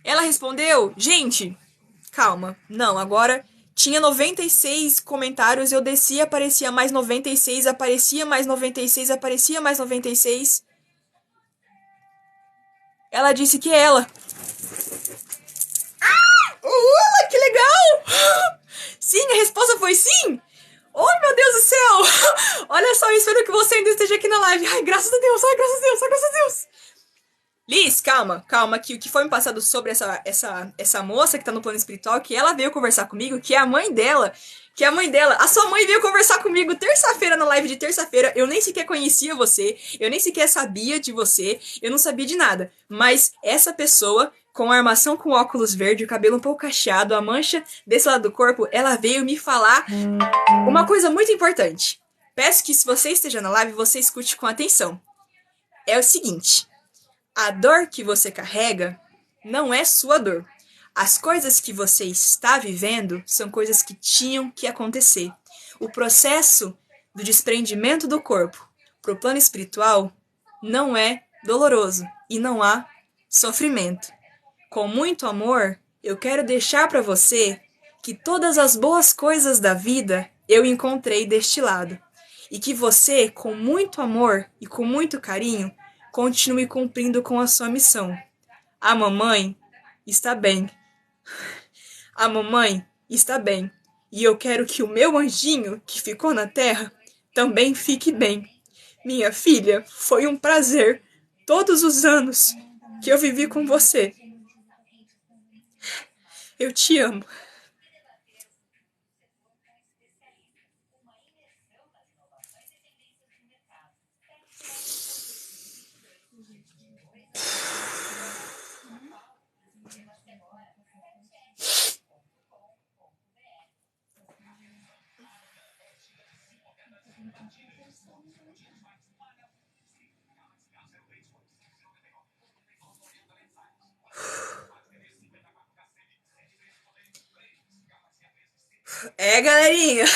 Ela respondeu? Gente, calma. Não, agora tinha 96 comentários, eu descia, aparecia mais 96, aparecia mais 96, aparecia mais 96. Ela disse que é ela. Que legal! Sim, a resposta foi sim! Oh, meu Deus do céu! Olha só, eu espero que você ainda esteja aqui na live. Ai, graças a Deus, ai, graças a Deus, ai, graças a Deus. Liz, calma, que o que foi me passado sobre essa moça que tá no plano espiritual, que ela veio conversar comigo, que é a mãe dela, a sua mãe veio conversar comigo terça-feira, na live de terça-feira, eu nem sequer conhecia você, eu nem sequer sabia de você, eu não sabia de nada, mas essa pessoa, com a armação com óculos verde, o cabelo um pouco cacheado, a mancha desse lado do corpo, ela veio me falar uma coisa muito importante. Peço que se você esteja na live, você escute com atenção. É o seguinte... A dor que você carrega não é sua dor. As coisas que você está vivendo são coisas que tinham que acontecer. O processo do desprendimento do corpo para o plano espiritual não é doloroso e não há sofrimento. Com muito amor, eu quero deixar para você que todas as boas coisas da vida eu encontrei deste lado. E que você, com muito amor e com muito carinho, continue cumprindo com a sua missão. A mamãe está bem. A mamãe está bem. E eu quero que o meu anjinho, que ficou na terra, também fique bem. Minha filha, foi um prazer todos os anos que eu vivi com você. Eu te amo. Galerinha.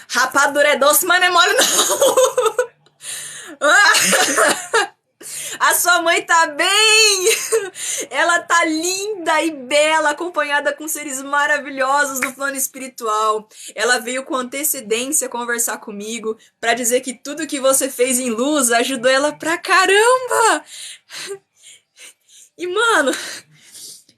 Rapadura é doce, mas não é mole, não. A sua mãe tá bem! Ela tá linda e bela, acompanhada com seres maravilhosos do plano espiritual. Ela veio com antecedência conversar comigo pra dizer que tudo que você fez em luz ajudou ela pra caramba! E, mano...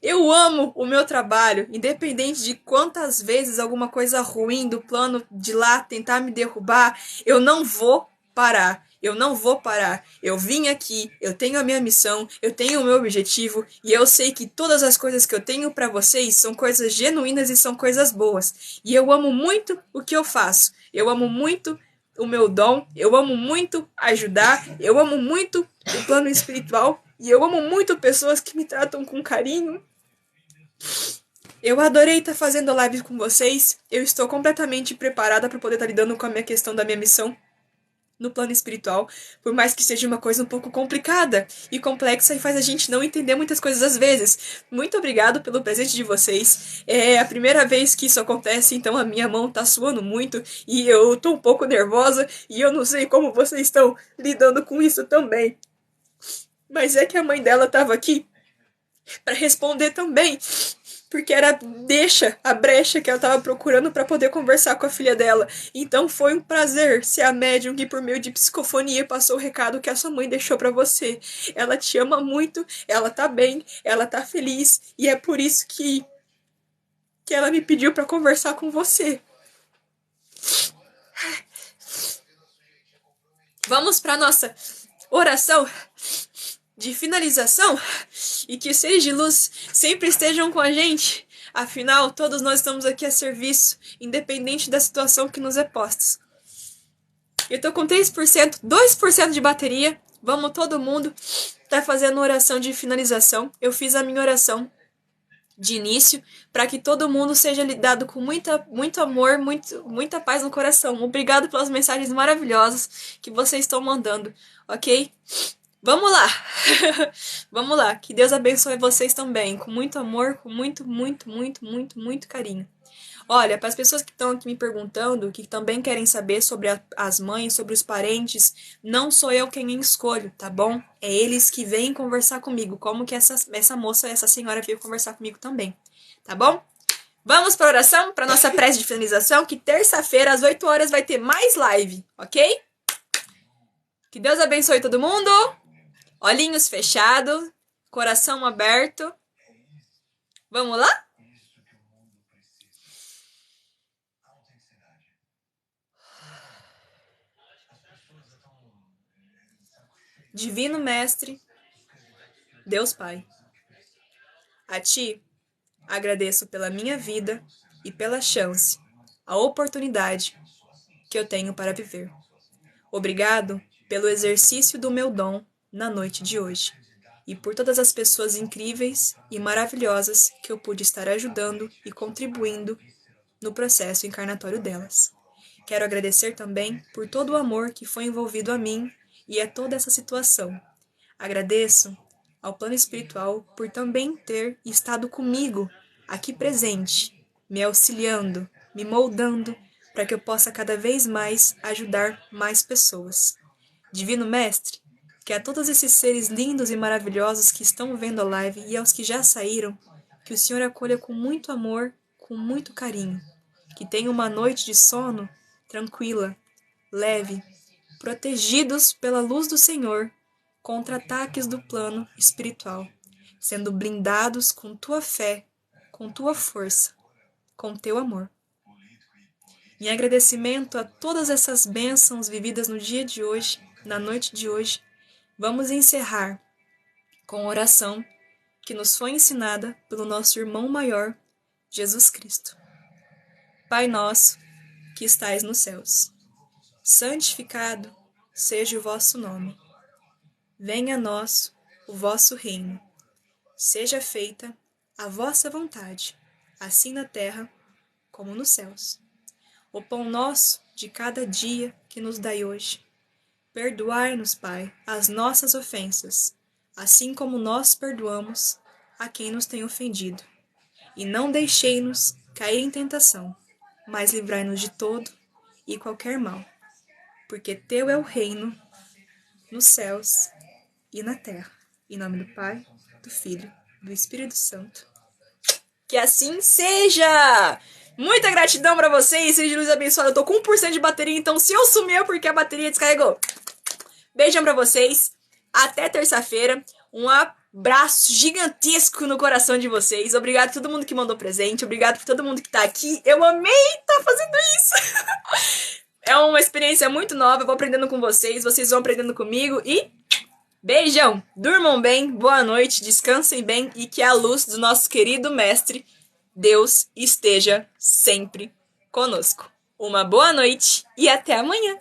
Eu amo o meu trabalho, independente de quantas vezes alguma coisa ruim do plano de lá tentar me derrubar, eu não vou parar. Eu não vou parar. Eu vim aqui, eu tenho a minha missão, eu tenho o meu objetivo e eu sei que todas as coisas que eu tenho pra vocês são coisas genuínas e são coisas boas. E eu amo muito o que eu faço. Eu amo muito o meu dom, eu amo muito ajudar, eu amo muito o plano espiritual e eu amo muito pessoas que me tratam com carinho. Eu adorei estar fazendo live com vocês. Eu estou completamente preparada para poder estar lidando com a minha questão da minha missão no plano espiritual, por mais que seja uma coisa um pouco complicada e complexa e faz a gente não entender muitas coisas às vezes. Muito obrigado pelo presente de vocês. É a primeira vez que isso acontece, então a minha mão tá suando muito e eu tô um pouco nervosa e eu não sei como vocês estão lidando com isso também. Mas é que a mãe dela tava aqui para responder também, porque era a brecha que ela estava procurando para poder conversar com a filha dela. Então foi um prazer ser a médium que por meio de psicofonia passou o recado que a sua mãe deixou para você. Ela te ama muito, ela tá bem, ela tá feliz e é por isso que ela me pediu para conversar com você. Vamos para nossa oração de finalização e que os seres de luz sempre estejam com a gente. Afinal, todos nós estamos aqui a serviço, independente da situação que nos é posta. Eu tô com 3%, 2% de bateria. Vamos todo mundo tá fazendo oração de finalização. Eu fiz a minha oração. de início, para que todo mundo seja lidado com muito amor, muita paz no coração. Obrigado pelas mensagens maravilhosas que vocês estão mandando, ok? Vamos lá! Vamos lá! Que Deus abençoe vocês também, com muito amor, com muito carinho. Olha, para as pessoas que estão aqui me perguntando, que também querem saber sobre as mães, sobre os parentes, não sou eu quem escolho, tá bom? É eles que vêm conversar comigo, como que essa moça, essa senhora veio conversar comigo também, tá bom? Vamos para a oração, para nossa prece de finalização, que terça-feira, às 8 horas, vai ter mais live, ok? Que Deus abençoe todo mundo, olhinhos fechados, coração aberto. Vamos lá? Divino Mestre, Deus Pai, a Ti agradeço pela minha vida e pela chance, a oportunidade que eu tenho para viver. Obrigado pelo exercício do meu dom na noite de hoje e por todas as pessoas incríveis e maravilhosas que eu pude estar ajudando e contribuindo no processo encarnatório delas. Quero agradecer também por todo o amor que foi envolvido a mim e a toda essa situação. Agradeço ao plano espiritual por também ter estado comigo, aqui presente, me auxiliando, me moldando, para que eu possa cada vez mais ajudar mais pessoas. Divino Mestre, que a todos esses seres lindos e maravilhosos que estão vendo a live e aos que já saíram, que o Senhor acolha com muito amor, com muito carinho. Que tenham uma noite de sono tranquila, leve, protegidos pela luz do Senhor contra ataques do plano espiritual, sendo blindados com tua fé, com tua força, com teu amor. Em agradecimento a todas essas bênçãos vividas no dia de hoje, na noite de hoje, vamos encerrar com a oração que nos foi ensinada pelo nosso irmão maior, Jesus Cristo. Pai nosso, que estais nos céus, santificado seja o vosso nome. Venha a nós o vosso reino. Seja feita a vossa vontade, assim na terra como nos céus. O pão nosso de cada dia que nos dai hoje. Perdoai-nos, Pai, as nossas ofensas, assim como nós perdoamos a quem nos tem ofendido. E não deixei-nos cair em tentação, mas livrai-nos de todo e qualquer mal. Porque teu é o reino nos céus e na terra. Em nome do Pai, do Filho, do Espírito Santo. Que assim seja! Muita gratidão pra vocês, seja de luz abençoada. Eu tô com 1% de bateria, então se eu sumir é porque a bateria descarregou. Beijão pra vocês. Até terça-feira. Um abraço gigantesco no coração de vocês. Obrigado a todo mundo que mandou presente. Obrigado por todo mundo que tá aqui. Eu amei estar fazendo isso. É uma experiência muito nova. Eu vou aprendendo com vocês. Vocês vão aprendendo comigo. E beijão. Durmam bem. Boa noite. Descansem bem. E que a luz do nosso querido mestre Deus esteja sempre conosco. Uma boa noite e até amanhã.